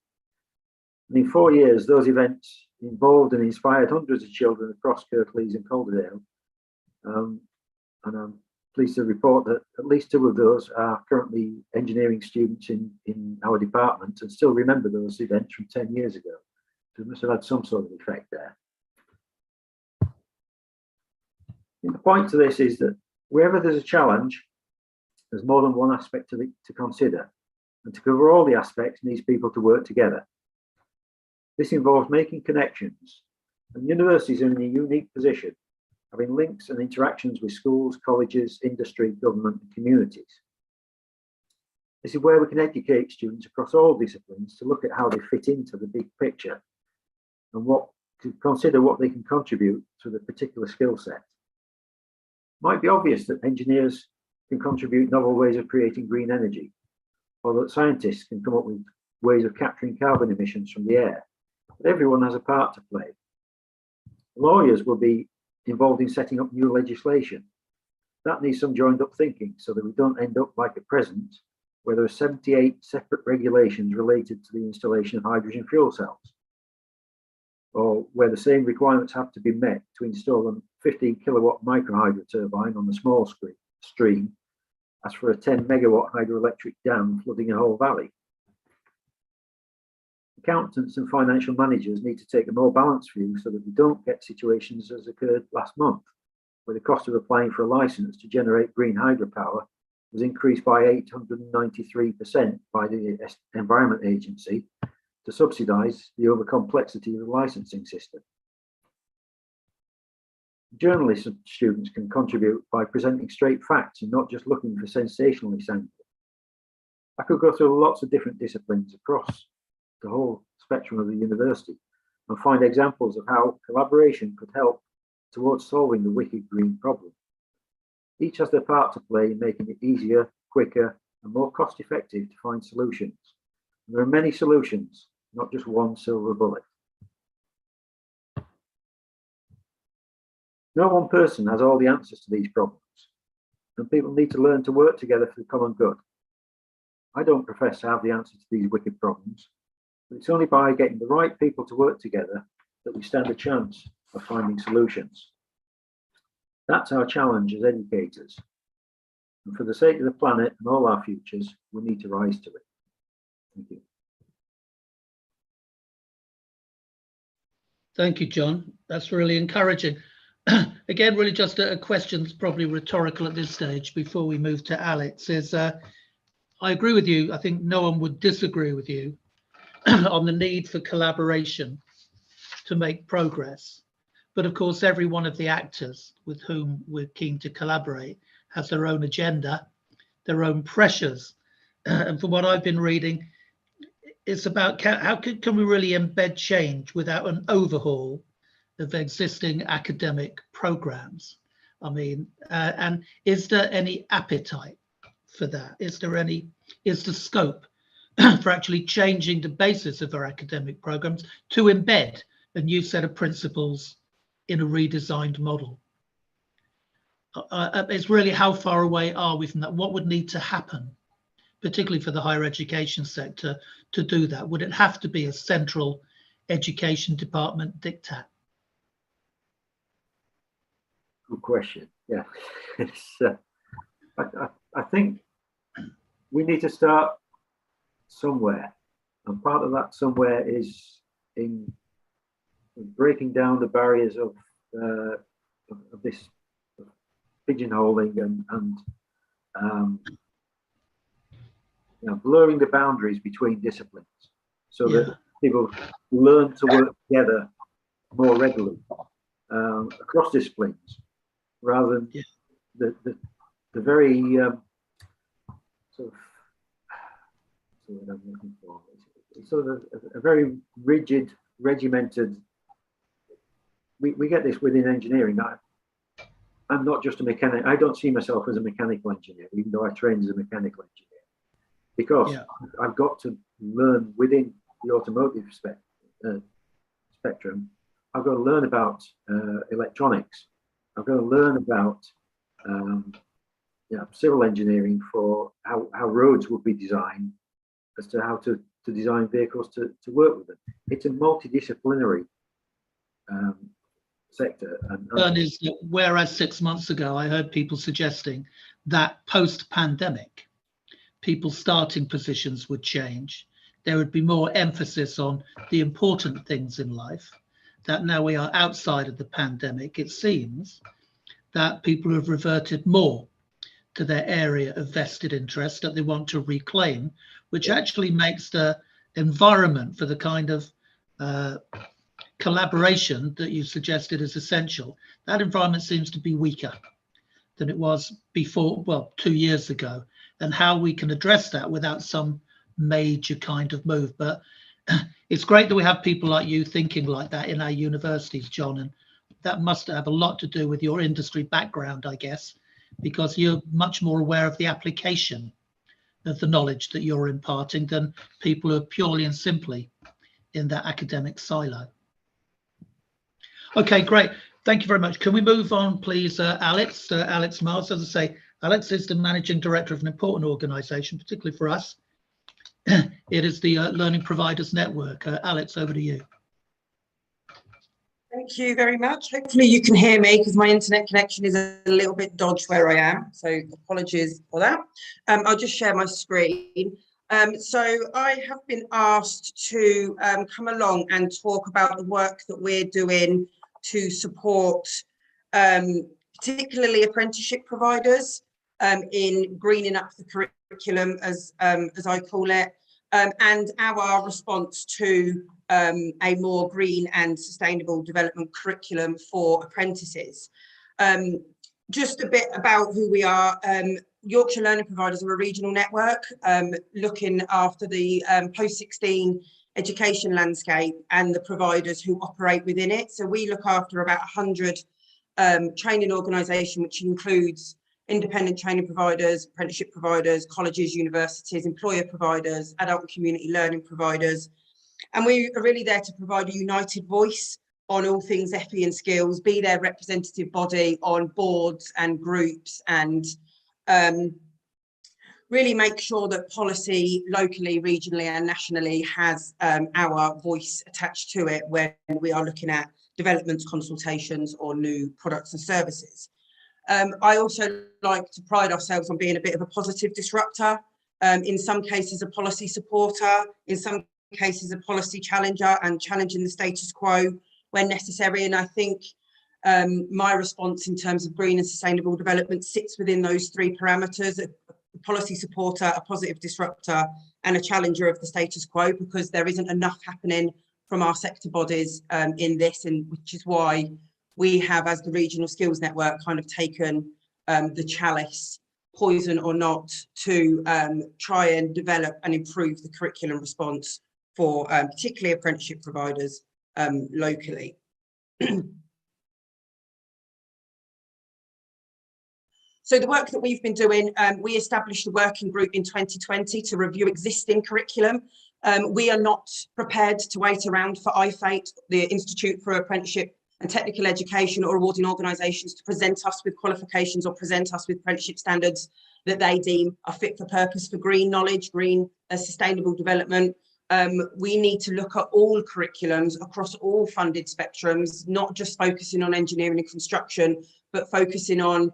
And in 4 years, those events involved and inspired hundreds of children across Kirklees and Calderdale. And I'm pleased to report that at least 2 of those are currently engineering students in our department and still remember those events from 10 years ago. So it must have had some sort of effect there. And the point to this is that wherever there's a challenge, there's more than one aspect of it to consider. And to cover all the aspects needs people to work together. This involves making connections, and universities are in a unique position, having links and interactions with schools, colleges, industry, government, and communities. This is where we can educate students across all disciplines to look at how they fit into the big picture and to consider what they can contribute to the particular skill set. It might be obvious that engineers can contribute novel ways of creating green energy, or that scientists can come up with ways of capturing carbon emissions from the air. But everyone has a part to play. Lawyers will be involved in setting up new legislation. That needs some joined up thinking so that we don't end up like at present, where there are 78 separate regulations related to the installation of hydrogen fuel cells, or where the same requirements have to be met to install a 15 kilowatt microhydro turbine on the small stream as for a 10 megawatt hydroelectric dam flooding a whole valley. Accountants and financial managers need to take a more balanced view so that we don't get situations as occurred last month, where the cost of applying for a license to generate green hydropower was increased by 893% by the Environment Agency to subsidise the overcomplexity of the licensing system. Journalists and students can contribute by presenting straight facts and not just looking for sensationalist angles. I could go through lots of different disciplines across the whole spectrum of the university and find examples of how collaboration could help towards solving the wicked green problem. Each has their part to play in making it easier, quicker, and more cost-effective to find solutions. And there are many solutions, not just one silver bullet. No one person has all the answers to these problems. and people need to learn to work together for the common good. I don't profess to have the answer to these wicked problems, but it's only by getting the right people to work together that we stand a chance of finding solutions. That's our challenge as educators. And for the sake of the planet and all our futures, we need to rise to it. Thank you. Thank you, John. That's really encouraging. Again, really just a question that's probably rhetorical at this stage before we move to Alex is, I agree with you. I think no one would disagree with you on the need for collaboration to make progress. But of course, every one of the actors with whom we're keen to collaborate has their own agenda, their own pressures. And from what I've been reading, it's about how can we really embed change without an overhaul of existing academic programs? I mean, and is there any appetite for that? Is the scope for actually changing the basis of our academic programs to embed a new set of principles in a redesigned model? It's really how far away are we from that? What would need to happen, particularly for the higher education sector, to do that? Would it have to be a central education department diktat? Good question. Yeah, it's, I think we need to start somewhere, and part of that somewhere is in breaking down the barriers of this pigeonholing and you know, blurring the boundaries between disciplines, so that people learn to work together more regularly across disciplines, rather than the very sort of what I'm looking for. It's sort of a very rigid, regimented. We get this within engineering. I'm not just a mechanic. I don't see myself as a mechanical engineer, even though I trained as a mechanical engineer, because I've got to learn within the automotive spectrum. I've got to learn about electronics. I've got to learn about civil engineering for how roads would be designed, as to how to design vehicles to work with them. It's a multidisciplinary sector. And is that whereas 6 months ago I heard people suggesting that post-pandemic, people's starting positions would change. There would be more emphasis on the important things in life. That now we are outside of the pandemic, it seems that people have reverted more to their area of vested interest that they want to reclaim, which actually makes the environment for the kind of collaboration that you suggested is essential. That environment seems to be weaker than it was before, well, 2 years ago, and how we can address that without some major kind of move. But it's great that we have people like you thinking like that in our universities, John, and that must have a lot to do with your industry background, I guess, because you're much more aware of the application of the knowledge that you're imparting than people who are purely and simply in that academic silo. Okay, great. Thank you very much. Can we move on, please, Alex? Alex Miles, as I say, Alex is the managing director of an important organisation, particularly for us. It is the Learning Providers Network. Alex, over to you. Thank you very much. Hopefully you can hear me, because my internet connection is a little bit dodgy where I am. So apologies for that. I'll just share my screen. So I have been asked to come along and talk about the work that we're doing to support particularly apprenticeship providers in greening up the curriculum, as I call it, and our response to a more green and sustainable development curriculum for apprentices. Just a bit about who we are. Yorkshire Learning Providers are a regional network looking after the post-16 education landscape and the providers who operate within it. So we look after about 100 training organisations, which includes independent training providers, apprenticeship providers, colleges, universities, employer providers, adult and community learning providers. And we are really there to provide a united voice on all things FE and skills, be their representative body on boards and groups and really make sure that policy locally, regionally and nationally has our voice attached to it when we are looking at developments, consultations or new products and services. I also like to pride ourselves on being a bit of a positive disruptor, in some cases a policy supporter, in some cases a policy challenger and challenging the status quo when necessary. And I think my response in terms of green and sustainable development sits within those three parameters: a policy supporter, a positive disruptor and a challenger of the status quo, because there isn't enough happening from our sector bodies in this, and which is why we have, as the Regional Skills Network, kind of taken the chalice, poison or not, to try and develop and improve the curriculum response for particularly apprenticeship providers locally. So the work that we've been doing, we established a working group in 2020 to review existing curriculum. We are not prepared to wait around for IFATE, the Institute for Apprenticeship and Technical Education, or awarding organisations to present us with qualifications or present us with apprenticeship standards that they deem are fit for purpose for green knowledge, green sustainable development. We need to look at all curriculums across all funded spectrums, not just focusing on engineering and construction, but focusing on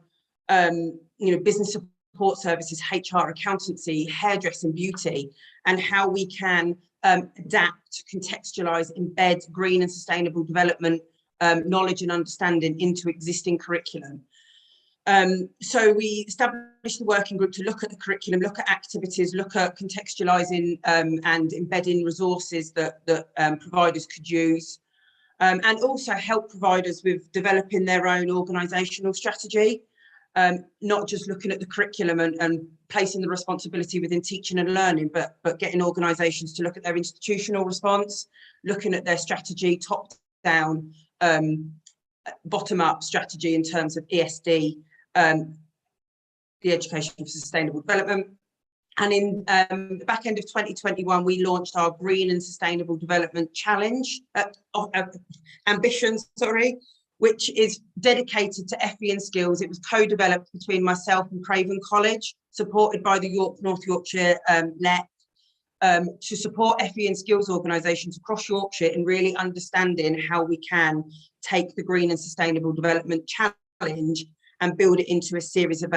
business support services, HR, accountancy, hairdressing, beauty, and how we can adapt, contextualise, embed green and sustainable development knowledge and understanding into existing curriculum. So we established the working group to look at the curriculum, look at activities, look at contextualising and embedding resources that providers could use, and also help providers with developing their own organisational strategy. Not just looking at the curriculum and placing the responsibility within teaching and learning, but getting organisations to look at their institutional response, looking at their strategy, top-down, bottom-up strategy in terms of ESD, the Education for Sustainable Development. And in the back end of 2021, we launched our Green and Sustainable Development Challenge, Ambitions, which is dedicated to FE and skills. It was co-developed between myself and Craven College, supported by the North Yorkshire LEC, to support FE and skills organisations across Yorkshire in really understanding how we can take the Green and Sustainable Development Challenge and build it into a series of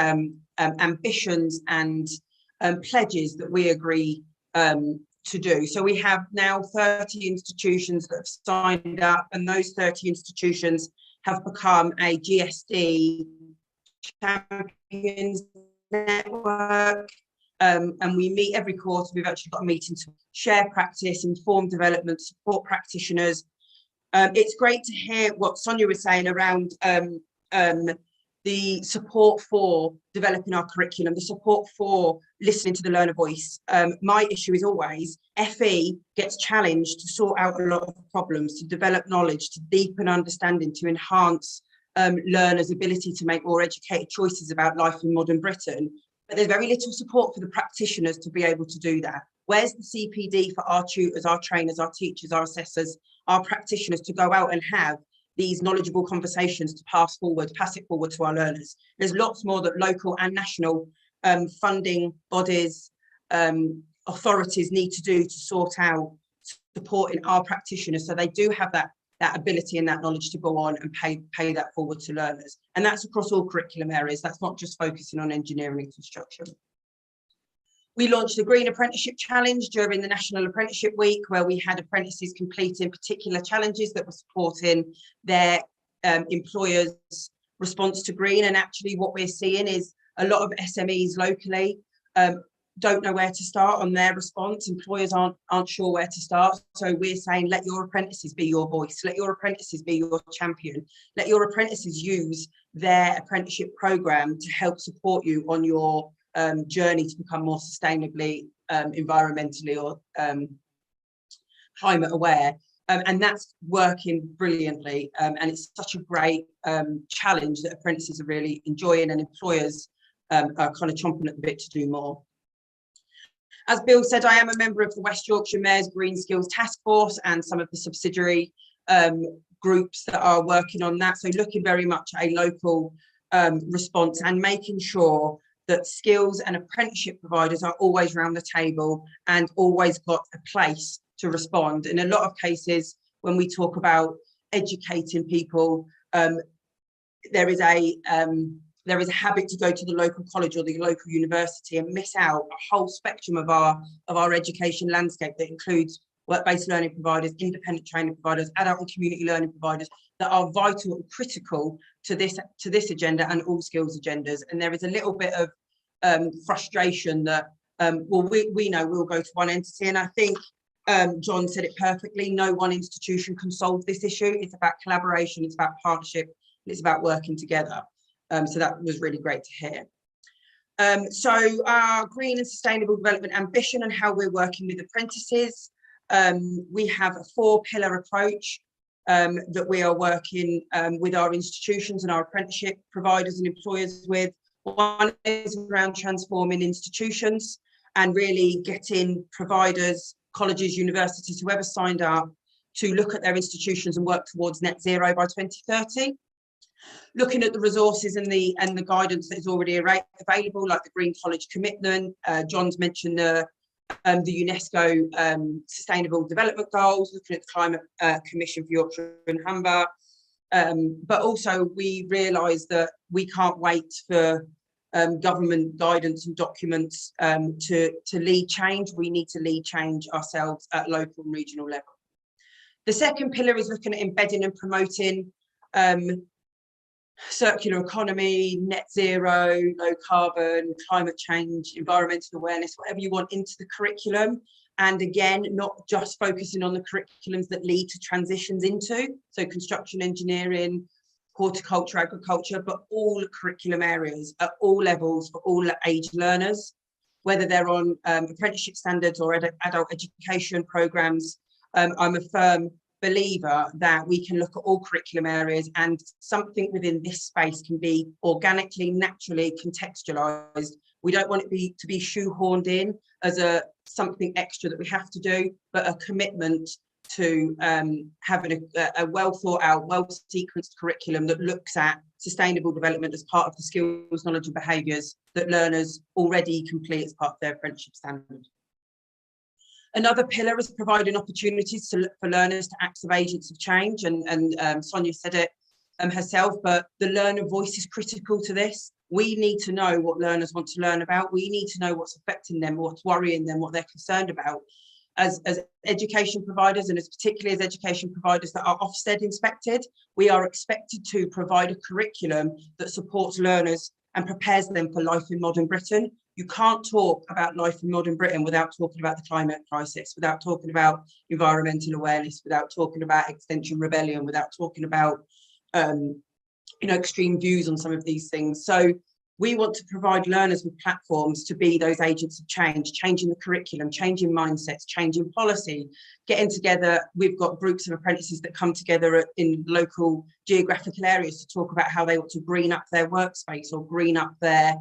ambitions and pledges that we agree to do. So we have now 30 institutions that have signed up, and those 30 institutions have become a GSD champions network, and we meet every quarter. We've actually got a meeting to share practice, inform development, support practitioners. It's great to hear what Sonia was saying around the support for developing our curriculum, the support for listening to the learner voice. My issue is always FE gets challenged to sort out a lot of problems, to develop knowledge, to deepen understanding, to enhance learners' ability to make more educated choices about life in modern Britain. But there's very little support for the practitioners to be able to do that. Where's the CPD for our tutors, our trainers, our teachers, our assessors, our practitioners to go out and have these knowledgeable conversations to pass it forward to our learners? There's lots more that local and national funding bodies, authorities need to do to sort out supporting our practitioners, so they do have that ability and that knowledge to go on and pay that forward to learners. And that's across all curriculum areas. That's not just focusing on engineering and construction. We launched the Green Apprenticeship Challenge during the National Apprenticeship Week, where we had apprentices completing particular challenges that were supporting their employers' response to green. And actually what we're seeing is a lot of SMEs locally don't know where to start on their response. Employers aren't sure where to start. So we're saying, let your apprentices be your voice. Let your apprentices be your champion. Let your apprentices use their apprenticeship programme to help support you on your journey to become more sustainably, environmentally or climate aware. And that's working brilliantly. And it's such a great challenge that apprentices are really enjoying, and employers are kind of chomping at the bit to do more. As Bill said, I am a member of the West Yorkshire Mayor's Green Skills Task Force and some of the subsidiary groups that are working on that. So looking very much at a local response and making sure that skills and apprenticeship providers are always around the table and always got a place to respond. In a lot of cases, when we talk about educating people, there is a habit to go to the local college or the local university and miss out a whole spectrum of our education landscape that includes work-based learning providers, independent training providers, adult and community learning providers that are vital and critical to this agenda and all skills agendas. And there is a little bit of frustration that, well, we know we'll go to one entity, and I think John said it perfectly. No one institution can solve this issue. It's about collaboration, it's about partnership, and it's about working together. So that was really great to hear. So our green and sustainable development ambition and how we're working with apprentices. We have a 4-pillar approach that we are working with our institutions and our apprenticeship providers and employers with. One is around transforming institutions and really getting providers, colleges, universities, whoever signed up, to look at their institutions and work towards net zero by 2030. Looking at the resources and the guidance that is already available, like the Green College Commitment. John's mentioned the UNESCO Sustainable Development Goals, looking at the Climate Commission for Yorkshire and Humber. But also we realise that we can't wait for government guidance and documents to lead change. We need to lead change ourselves at local and regional level. The second pillar is looking at embedding and promoting circular economy, net zero, low carbon, climate change, environmental awareness, whatever you want, into the curriculum. And again, not just focusing on the curriculums that lead to transitions into, so construction, engineering, horticulture, agriculture, but all curriculum areas at all levels for all age learners, whether they're on apprenticeship standards or adult education programs. I'm a firm believer that we can look at all curriculum areas, and something within this space can be organically, naturally contextualized. We don't want it to be shoehorned in as something extra that we have to do, but a commitment to having a well thought out, well sequenced curriculum that looks at sustainable development as part of the skills, knowledge and behaviours that learners already complete as part of their apprenticeship standard. Another pillar is providing opportunities for learners to act as agents of change, and Sonia said it herself, but the learner voice is critical to this. We need to know what learners want to learn about. We need to know what's affecting them, what's worrying them, what they're concerned about. As education providers, and as particularly as education providers that are Ofsted inspected, we are expected to provide a curriculum that supports learners and prepares them for life in modern Britain. You can't talk about life in modern Britain without talking about the climate crisis, without talking about environmental awareness, without talking about Extinction Rebellion, without talking about extreme views on some of these things. So we want to provide learners with platforms to be those agents of change, changing the curriculum, changing mindsets, changing policy, getting together. We've got groups of apprentices that come together in local geographical areas to talk about how they want to green up their workspace or green up their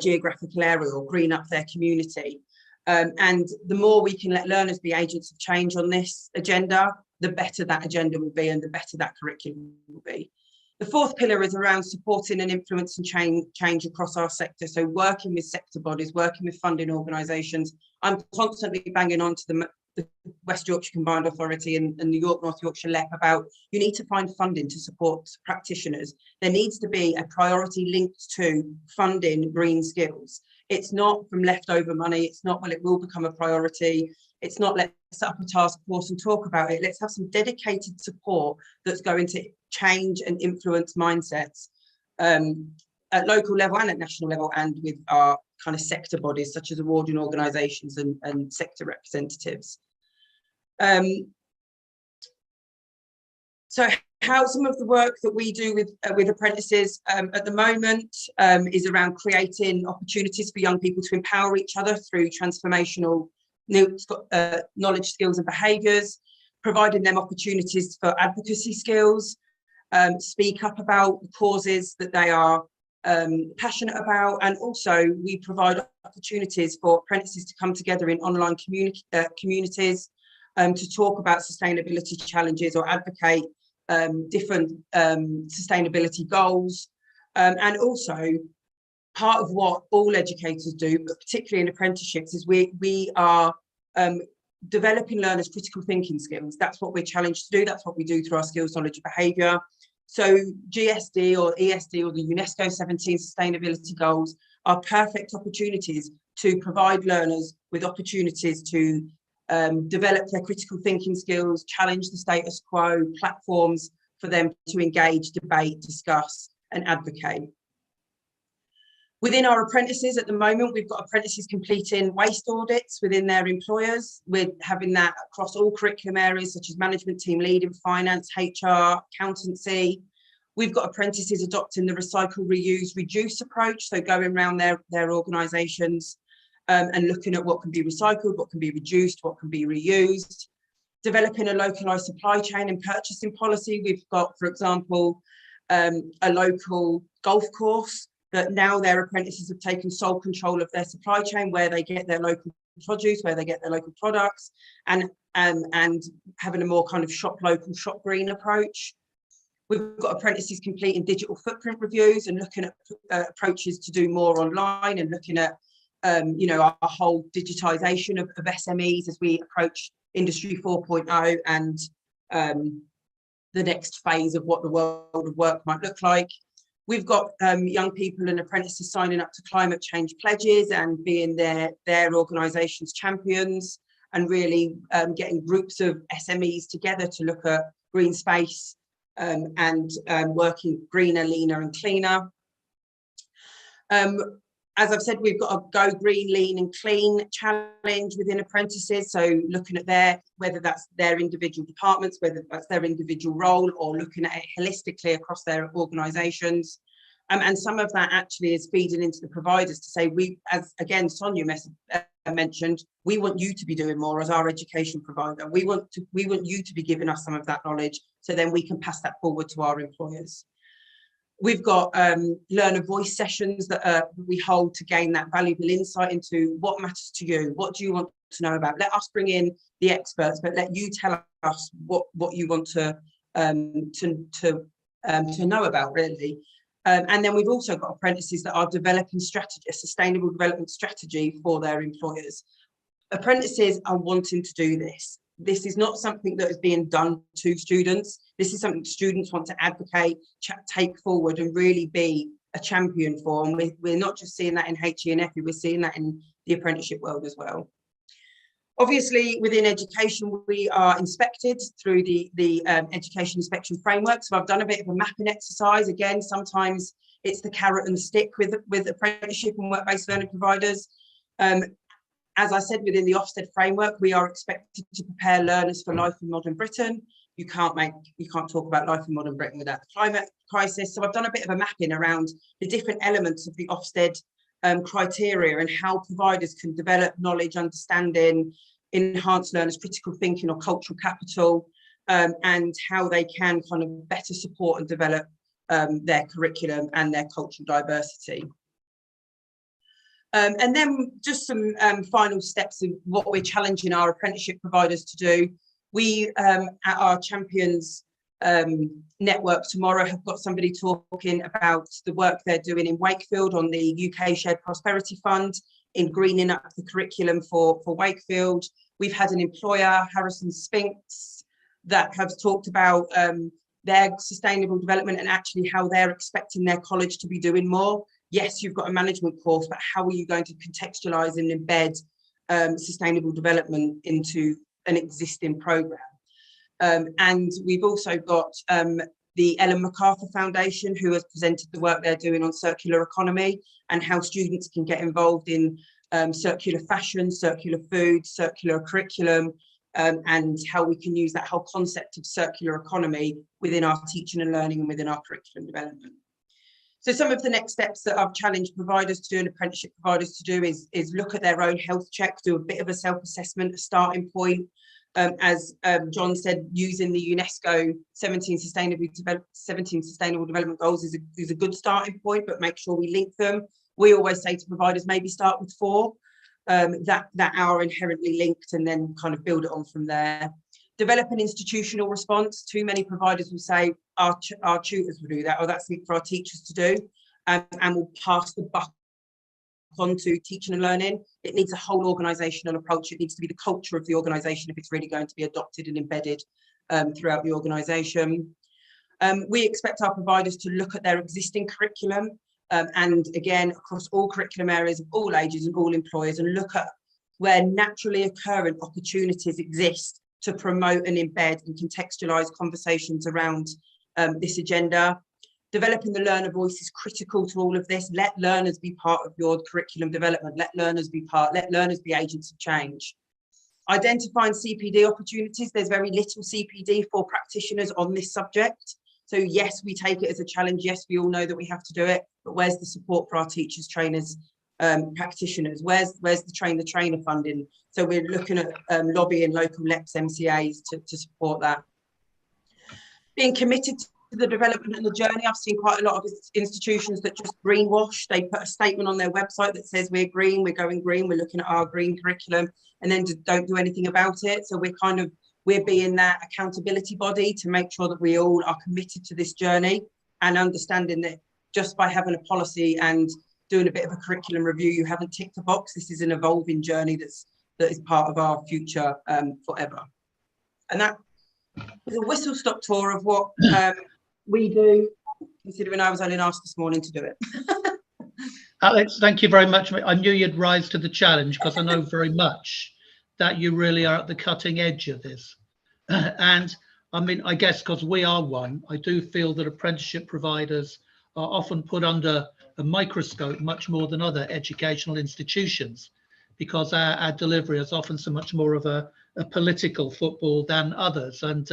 geographical area or green up their community. And the more we can let learners be agents of change on this agenda, the better that agenda will be and the better that curriculum will be. The fourth pillar is around supporting and influencing change across our sector. So working with sector bodies, working with funding organisations. I'm constantly banging on to the West Yorkshire Combined Authority and the North Yorkshire LEP about you need to find funding to support practitioners. There needs to be a priority linked to funding green skills. It's not from leftover money. It's not, well, it will become a priority. It's not let's set up a task force and talk about it. Let's have some dedicated support that's going to change and influence mindsets at local level and at national level, and with our kind of sector bodies such as awarding organisations and sector representatives. So how some of the work that we do with apprentices at the moment is around creating opportunities for young people to empower each other through transformational knowledge, skills and behaviours, providing them opportunities for advocacy skills, speak up about the causes that they are passionate about, and also we provide opportunities for apprentices to come together in online communities to talk about sustainability challenges or advocate different sustainability goals, and also part of what all educators do, but particularly in apprenticeships, is we are developing learners' critical thinking skills. That's what we're challenged to do. That's what we do through our skills, knowledge, and behaviour. So GSD or ESD or the UNESCO 17 Sustainability Goals are perfect opportunities to provide learners with opportunities to develop their critical thinking skills, challenge the status quo, platforms for them to engage, debate, discuss, and advocate. Within our apprentices at the moment, we've got apprentices completing waste audits within their employers. We're having that across all curriculum areas such as management, team leading, finance, HR, accountancy. We've got apprentices adopting the recycle, reuse, reduce approach, so going around their organisations and looking at what can be recycled, what can be reduced, what can be reused. Developing a localised supply chain and purchasing policy. We've got, for example, a local golf course that now their apprentices have taken sole control of their supply chain, where they get their local produce, where they get their local products, and having a more kind of shop local, shop green approach. We've got apprentices completing digital footprint reviews and looking at approaches to do more online, and looking at you know, our whole digitisation of SMEs as we approach Industry 4.0 and the next phase of what the world of work might look like. We've got young people and apprentices signing up to climate change pledges and being their organisations' champions, and really getting groups of SMEs together to look at green space and working greener, leaner and cleaner. As I've said, we've got a Go Green, Lean and Clean challenge within apprentices. So looking at whether that's their individual departments, whether that's their individual role, or looking at it holistically across their organisations. And some of that actually is feeding into the providers to say, as again, Sonia mentioned, we want you to be doing more as our education provider. We want you to be giving us some of that knowledge, so then we can pass that forward to our employers. We've got learner voice sessions that we hold to gain that valuable insight into what matters to you. What do you want to know about? Let us bring in the experts, but let you tell us what you want to know about, really. And then we've also got apprentices that are developing a sustainable development strategy for their employers. Apprentices are wanting to do this. This is not something that is being done to students. This is something students want to advocate, take forward and really be a champion for. And we're not just seeing that in HE and FE, we're seeing that in the apprenticeship world as well. Obviously, within education, we are inspected through the education inspection framework. So I've done a bit of a mapping exercise. Again, sometimes it's the carrot and stick with apprenticeship and work-based learning providers. As I said, within the Ofsted framework, we are expected to prepare learners for life in modern Britain. You can't talk about life in modern Britain without the climate crisis. So I've done a bit of a mapping around the different elements of the Ofsted criteria and how providers can develop knowledge, understanding, enhance learners' critical thinking or cultural capital, and how they can kind of better support and develop their curriculum and their cultural diversity. And then just some final steps of what we're challenging our apprenticeship providers to do. We, at our Champions network tomorrow, have got somebody talking about the work they're doing in Wakefield on the UK Shared Prosperity Fund, in greening up the curriculum for Wakefield. We've had an employer, Harrison Spinks, that have talked about their sustainable development and actually how they're expecting their college to be doing more. Yes, you've got a management course, but how are you going to contextualise and embed sustainable development into an existing programme? And we've also got the Ellen MacArthur Foundation, who has presented the work they're doing on circular economy and how students can get involved in circular fashion, circular food, circular curriculum, and how we can use that whole concept of circular economy within our teaching and learning and within our curriculum development. So some of the next steps that I've challenged providers to do and apprenticeship providers to do is look at their own health check, do a bit of a self-assessment, a starting point. As John said, using the UNESCO 17 Sustainable Development Goals is a good starting point, but make sure we link them. We always say to providers, maybe start with 4 that are inherently linked, and then kind of build it on from there. Develop an institutional response. Too many providers will say our tutors will do that, or that's for our teachers to do, and we'll pass the buck onto teaching and learning. It needs a whole organisational approach. It needs to be the culture of the organisation if it's really going to be adopted and embedded throughout the organisation. We expect our providers to look at their existing curriculum and again across all curriculum areas of all ages and all employers, and look at where naturally occurring opportunities exist to promote and embed and contextualise conversations around this agenda. Developing the learner voice is critical to all of this. Let learners be part of your curriculum development. Let learners be agents of change. Identifying CPD opportunities. There's very little CPD for practitioners on this subject. So yes, we take it as a challenge. Yes, we all know that we have to do it, but where's the support for our teachers, trainers, practitioners? Where's the trainer funding? So we're looking at lobbying local LEPs, MCAs to support that. Being committed to the development and the journey. I've seen quite a lot of institutions that just greenwash. They put a statement on their website that says we're green, we're going green, we're looking at our green curriculum, and then don't do anything about it. So we're being that accountability body to make sure that we all are committed to this journey, and understanding that just by having a policy and doing a bit of a curriculum review, you haven't ticked a box. This is an evolving journey that is part of our future forever. And that is a whistle-stop tour of what we do, considering I was only asked this morning to do it. Alex, thank you very much. I knew you'd rise to the challenge because I know very much that you really are at the cutting edge of this. And I mean, I guess because we are one, I do feel that apprenticeship providers are often put under a microscope much more than other educational institutions, because our delivery is often so much more of a political football than others. And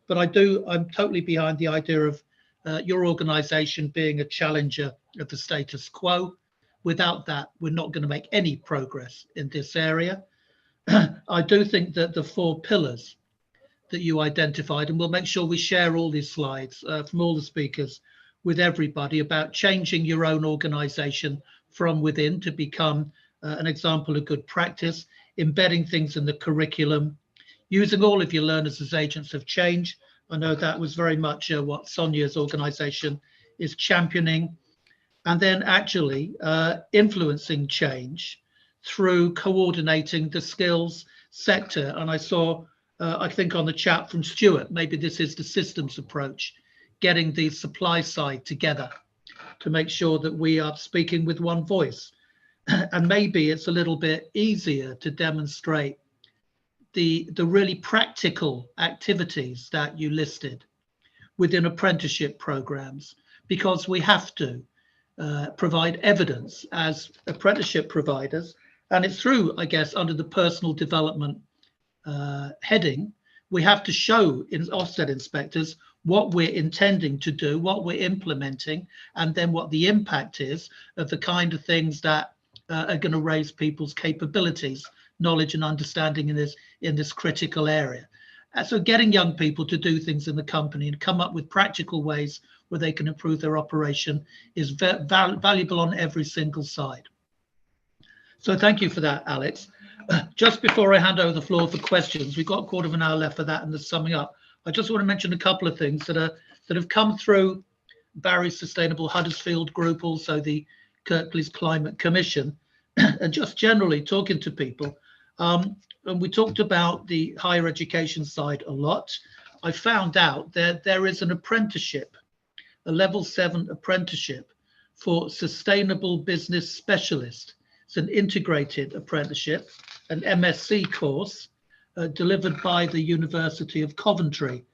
but I'm totally behind the idea of your organisation being a challenger of the status quo. Without that, we're not going to make any progress in this area. I do think that the 4 pillars that you identified, and we'll make sure we share all these slides from all the speakers with everybody, about changing your own organisation from within to become an example of good practice, embedding things in the curriculum, using all of your learners as agents of change. I know that was very much what Sonia's organisation is championing. And then actually influencing change through coordinating the skills sector. And I saw, I think on the chat from Stuart, maybe this is the systems approach, getting the supply side together to make sure that we are speaking with one voice. And maybe it's a little bit easier to demonstrate the really practical activities that you listed within apprenticeship programs, because we have to provide evidence as apprenticeship providers. And it's through, I guess, under the personal development heading, we have to show in Ofsted inspectors what we're intending to do, what we're implementing, and then what the impact is of the kind of things that are going to raise people's capabilities, knowledge and understanding in this critical area. So getting young people to do things in the company and come up with practical ways where they can improve their operation is valuable on every single side. So thank you for that, Alex. Just before I hand over the floor for questions, we've got a quarter of an hour left for that and the summing up. I just want to mention a couple of things that have come through Barry's Sustainable Huddersfield group, also the Kirklees Climate Commission, and just generally talking to people. And we talked about the higher education side a lot. I found out that there is an apprenticeship, a level 7 apprenticeship for sustainable business specialist. It's an integrated apprenticeship, an MSc course delivered by the University of Coventry.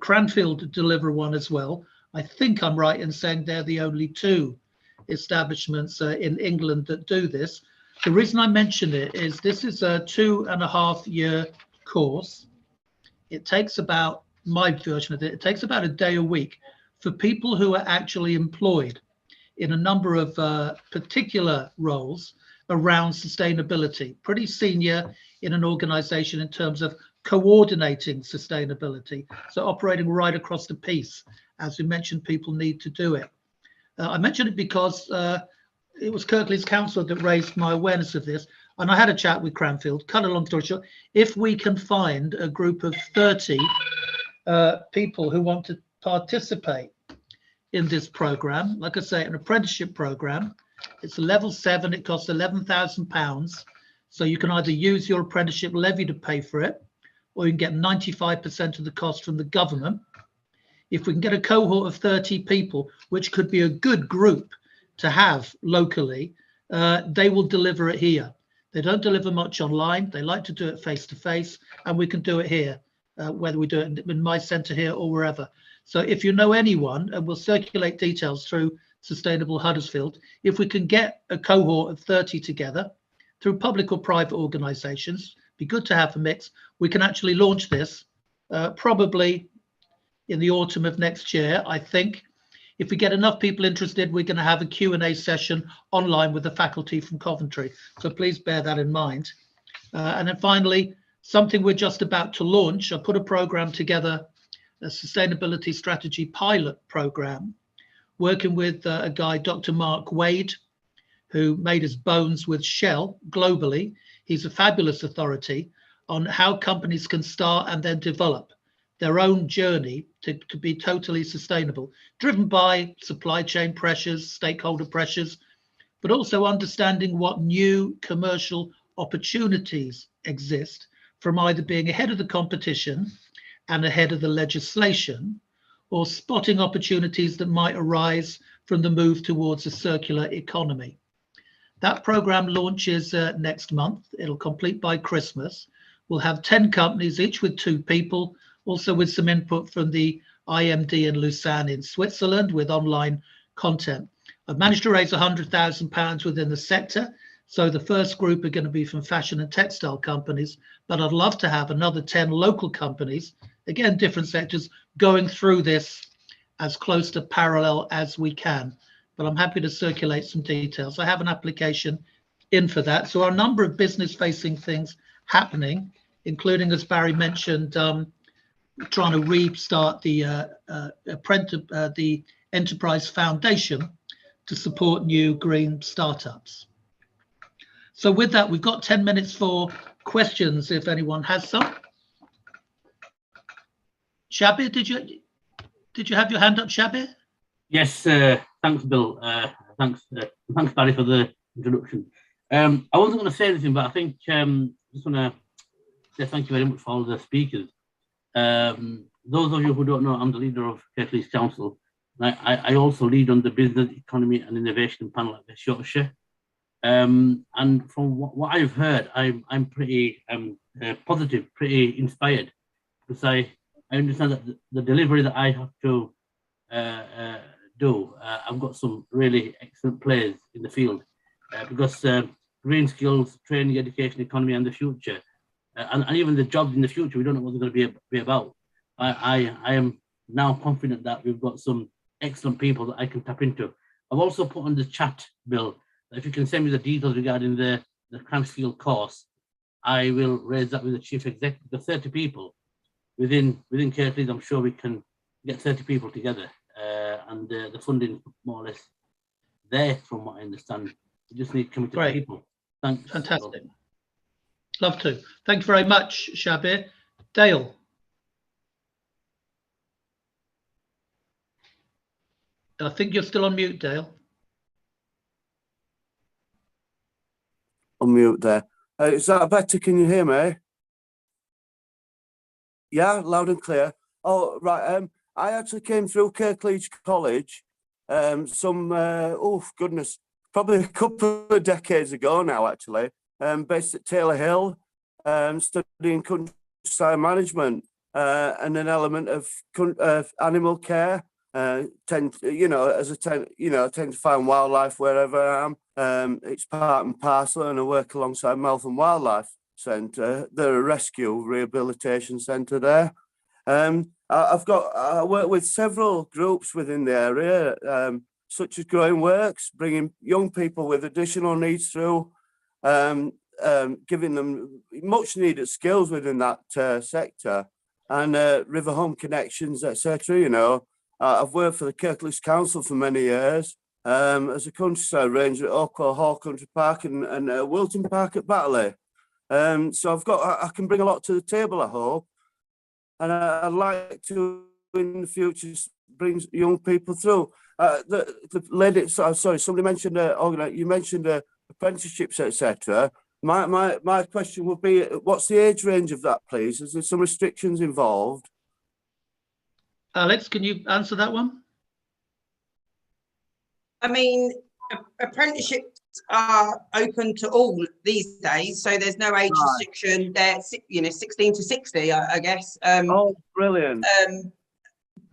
Cranfield deliver one as well. I think I'm right in saying they're the only 2 establishments in England that do this. The reason I mention it is this is a 2.5-year course. It takes about, my version of it, it takes about a day a week for people who are actually employed in a number of particular roles around sustainability, pretty senior in an organization in terms of coordinating sustainability. So operating right across the piece. As we mentioned, people need to do it. I mentioned it because it was Kirklees Council that raised my awareness of this. And I had a chat with Cranfield. Cut a long story short, if we can find a group of 30 people who want to participate in this program, like I say, an apprenticeship program, It's a level 7. It costs £11,000. So you can either use your apprenticeship levy to pay for it, or you can get 95% of the cost from the government. If we can get a cohort of 30 people, which could be a good group to have locally, they will deliver it here. They don't deliver much online. They like to do it face to face, and we can do it here, whether we do it in my centre here or wherever. So if you know anyone, and we'll circulate details through Sustainable Huddersfield, if we can get a cohort of 30 together through public or private organisations, be good to have a mix. We can actually launch this probably in the autumn of next year. I think if we get enough people interested, we're going to have a Q&A session online with the faculty from Coventry. So please bear that in mind. And then finally, something we're just about to launch. I put a program together, a sustainability strategy pilot program, working with a guy, Dr. Mark Wade, who made his bones with Shell globally. He's a fabulous authority on how companies can start and then develop their own journey to be totally sustainable, driven by supply chain pressures, stakeholder pressures, but also understanding what new commercial opportunities exist from either being ahead of the competition and ahead of the legislation, or spotting opportunities that might arise from the move towards a circular economy. That program launches next month. It'll complete by Christmas. We'll have 10 companies, each with 2 people, also with some input from the IMD in Lausanne in Switzerland with online content. I've managed to raise £100,000 within the sector. So the first group are going to be from fashion and textile companies, but I'd love to have another 10 local companies, again, different sectors, going through this as close to parallel as we can. But I'm happy to circulate some details. I have an application in for that. So our number of business-facing things happening, including, as Barry mentioned, trying to restart the Enterprise Foundation to support new green startups. So with that, we've got 10 minutes for questions, if anyone has some. Shabir, did you have your hand up, Shabir? Yes, thanks, Bill. Thanks, Barry, for the introduction. I wasn't going to say anything, but I think just want to say thank you very much for all the speakers. Those of you who don't know, I'm the leader of Leeds Council. I also lead on the Business, Economy and Innovation panel at West Yorkshire. And from what I've heard, I'm pretty positive, pretty inspired, because I understand that the delivery that I have to do, I've got some really excellent players in the field, because green skills, training, education, economy, and the future, and even the jobs in the future, we don't know what they're going to be about. I am now confident that we've got some excellent people that I can tap into. I've also put on the chat, Bill, that if you can send me the details regarding the Cransfield course, I will raise that with the chief executive. The 30 people within Kirklees, I'm sure we can get 30 people together, and the funding more or less there, from what I understand. We just need committed people. Thanks. Fantastic. Love to. Thank you very much, Shabir. Dale. I think you're still on mute, Dale. On mute there. Is that better? Can you hear me? Yeah, loud and clear. Oh, right. I actually came through Kirklees College oh goodness, probably a couple of decades ago now, actually. Based at Taylor Hill, studying countryside management and an element of animal care. Tend to find wildlife wherever I am. It's part and parcel, and I work alongside Meltham Wildlife Centre. They're a rescue rehabilitation centre there. I work with several groups within the area, such as Growing Works, bringing young people with additional needs through, giving them much needed skills within that sector, and River Home Connections, etc. I've worked for the Kirklees Council for many years as a countryside ranger at Oakwell Hall Country Park and Wilton Park at Batley. So I can bring a lot to the table, I hope. And I'd like to, in the future, brings young people through. The lady, sorry, somebody mentioned you mentioned apprenticeships, etc. My question would be, what's the age range of that, please? Is there some restrictions involved? Alex, can you answer that one? I mean, apprenticeships are open to all these days, so there's no age restriction. They're 16 to 60, I guess. Oh, brilliant.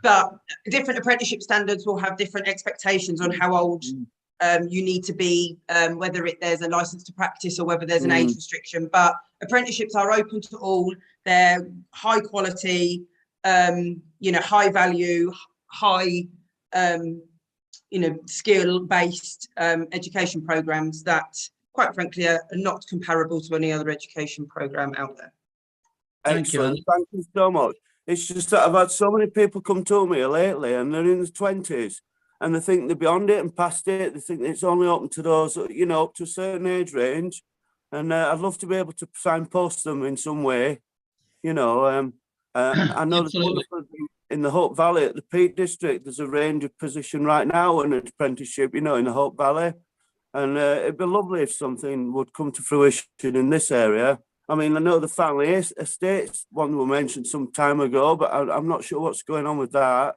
But different apprenticeship standards will have different expectations on how old you need to be, whether there's a license to practice or whether there's an age restriction. But apprenticeships are open to all. They're high quality, high value, high, skill-based education programs that, quite frankly, are not comparable to any other education program out there. Excellent. Thank you so much. It's just that I've had so many people come to me lately and they're in their 20s and they think they're beyond it and past it. They think it's only open to those, up to a certain age range. And I'd love to be able to signpost them in some way. I know there's wonderful in the Hope Valley at the Peak District. There's a range of position right now in an apprenticeship, in the Hope Valley. And it'd be lovely if something would come to fruition in this area. I mean, I know the family estates one was mentioned some time ago, but I'm not sure what's going on with that.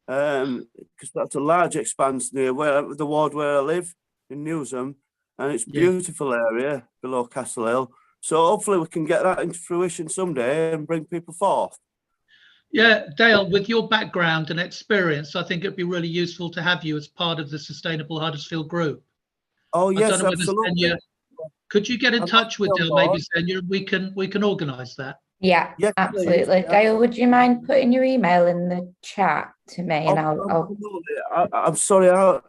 Because that's a large expanse near the ward where I live in Newsham, and it's a beautiful area below Castle Hill. So hopefully we can get that into fruition someday and bring people forth. Yeah, Dale, with your background and experience, I think it'd be really useful to have you as part of the Sustainable Huddersfield group. Oh yes, absolutely. Could you get in touch with Dale, maybe, Sonia? We can organise that. Yeah, yes, absolutely. Yeah. Dale, would you mind putting your email in the chat to me, and I'm sorry. I'll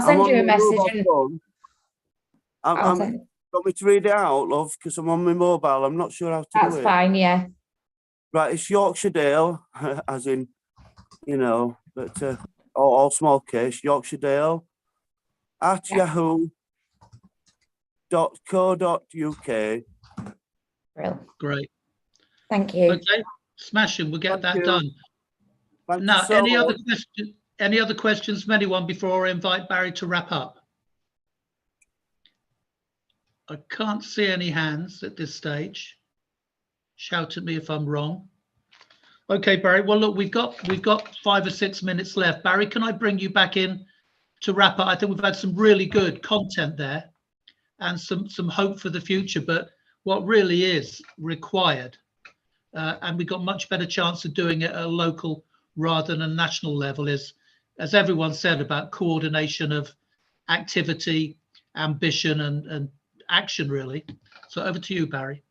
send you a message. Want me to read it out, love? Because I'm on my mobile. I'm not sure how to do it. That's fine. Yeah. Right, it's Yorkshire Dale, as in, but all small case. Yorkshire Dale at yahoo.co.uk. Great. Thank you. Okay, smashing. We'll get that done. Now, any other questions from anyone before I invite Barry to wrap up? I can't see any hands at this stage. Shout at me if I'm wrong. Okay, Barry. Well, look, we've got 5 or 6 minutes left. Barry, can I bring you back in to wrap up? I think we've had some really good content there and some hope for the future. But what really is required, and we've got much better chance of doing it at a local rather than a national level, is, as everyone said, about coordination of activity, ambition, and action, really. So over to you, Barry.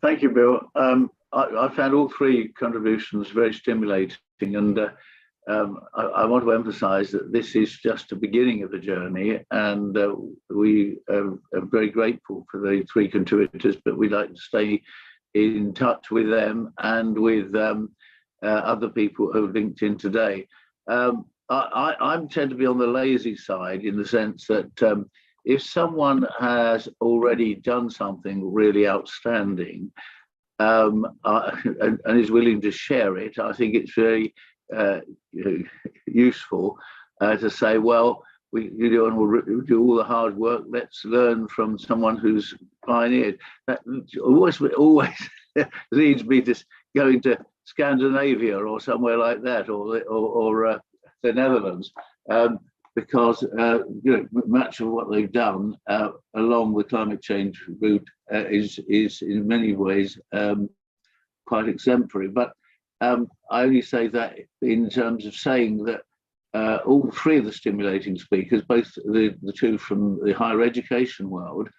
Thank you, Bill. I found all three contributions very stimulating, and I want to emphasise that this is just the beginning of the journey, and we are very grateful for the three contributors, but we'd like to stay in touch with them and with other people who have linked in today. I tend to be on the lazy side in the sense that if someone has already done something really outstanding and is willing to share it, I think it's very useful to say, well, we'll do all the hard work. Let's learn from someone who's pioneered. That always leads me to going to Scandinavia or somewhere like that, or the Netherlands. Because much of what they've done along the climate change route is in many ways quite exemplary. But I only say that in terms of saying that all three of the stimulating speakers, both the two from the higher education world,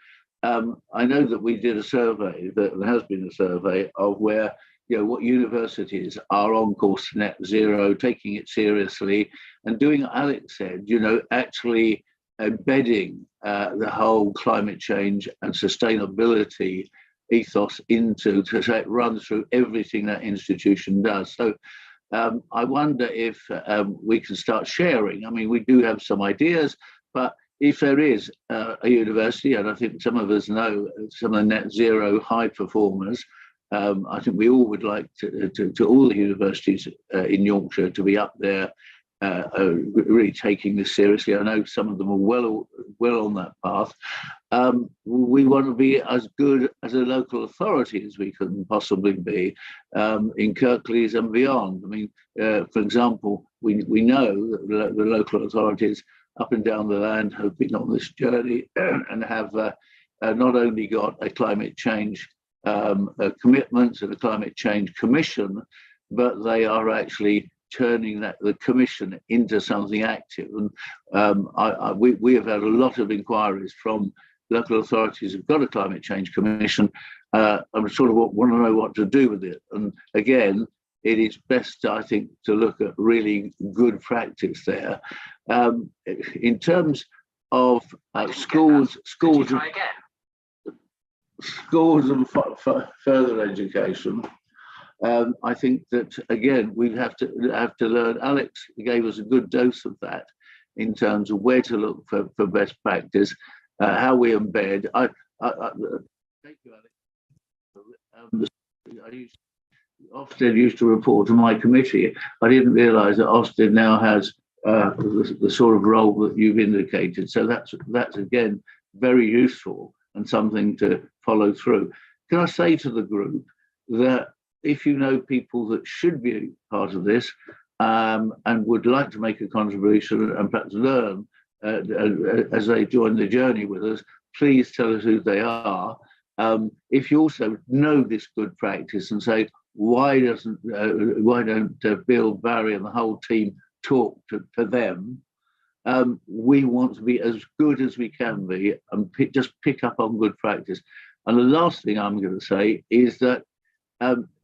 I know that we did a survey, that there has been a survey of where what universities are on course to net zero, taking it seriously, and doing what Alex said, actually embedding the whole climate change and sustainability ethos into, to say it runs through everything that institution does. So I wonder if we can start sharing. I mean, we do have some ideas, but if there is a university, and I think some of us know some of the net zero high performers, I think we all would like to all the universities in Yorkshire to be up there, really taking this seriously. I know some of them are well on that path. We want to be as good as a local authority as we can possibly be in Kirklees and beyond. I mean, for example, we know that the local authorities up and down the land have been on this journey and have not only got a climate change commitment and a climate change commission, but they are actually turning the commission into something active. And we have had a lot of inquiries from local authorities who've got a climate change commission and sort of want to know what to do with it. And again, it is best, I think, to look at really good practice there. In terms of schools and further education, I think that again we have to learn. Alex gave us a good dose of that in terms of where to look for best practice, how we embed. Thank you, Alex. Ofsted used to report to my committee. I didn't realise that Ofsted now has the sort of role that you've indicated. So that's again very useful and something to follow through. Can I say to the group that if you know people that should be part of this and would like to make a contribution and perhaps learn as they join the journey with us, please tell us who they are. If you also know this good practice and say, why don't Bill, Barry and the whole team talk to them? We want to be as good as we can be and just pick up on good practice. And the last thing I'm going to say is that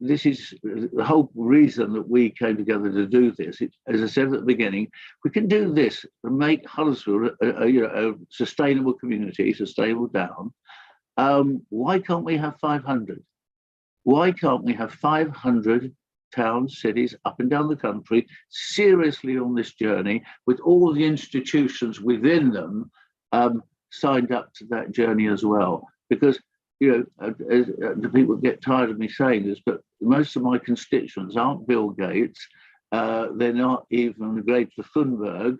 this is the whole reason that we came together to do this. As I said at the beginning, we can do this and make Huddersfield a sustainable community, sustainable town. Why can't we have 500? Why can't we have 500 towns, cities up and down the country seriously on this journey with all the institutions within them signed up to that journey as well? Because the people get tired of me saying this, but most of my constituents aren't Bill Gates, they're not even Greta Thunberg,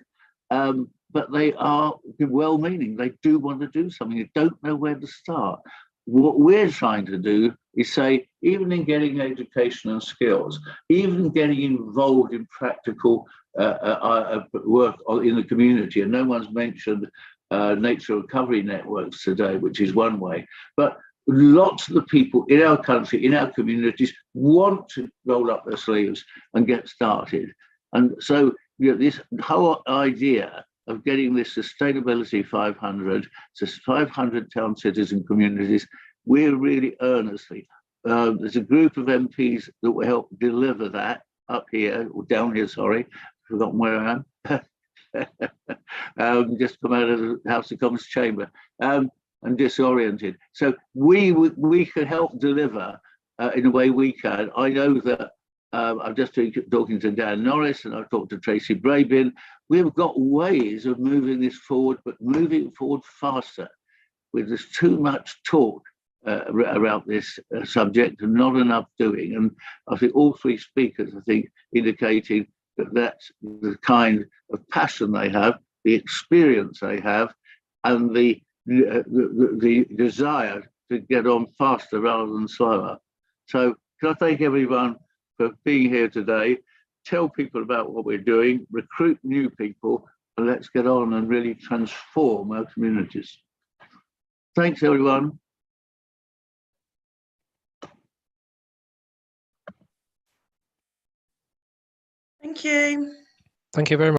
but they are well-meaning. They do want to do something. They don't know where to start. What we're trying to do is say, even in getting education and skills, even getting involved in practical work in the community, and no one's mentioned nature recovery networks today, which is one way, but lots of the people in our country, in our communities, want to roll up their sleeves and get started. And so this whole idea of getting this sustainability 500 town, cities and communities, we're really earnestly, there's a group of MPs that will help deliver that up here, or down here, sorry, forgotten where I am. Just come out of the House of Commons chamber and disoriented. So we could help deliver in the way we can. I know that I'm just talking to Dan Norris and I've talked to Tracy Brabin. We've got ways of moving this forward, but moving forward faster. There's too much talk around this subject and not enough doing. And I think all three speakers, indicating that that's the kind of passion they have, the experience they have, and the desire to get on faster rather than slower. So can I thank everyone for being here today? Tell people about what we're doing, recruit new people, and let's get on and really transform our communities. Thanks, everyone. Thank you. Thank you very much.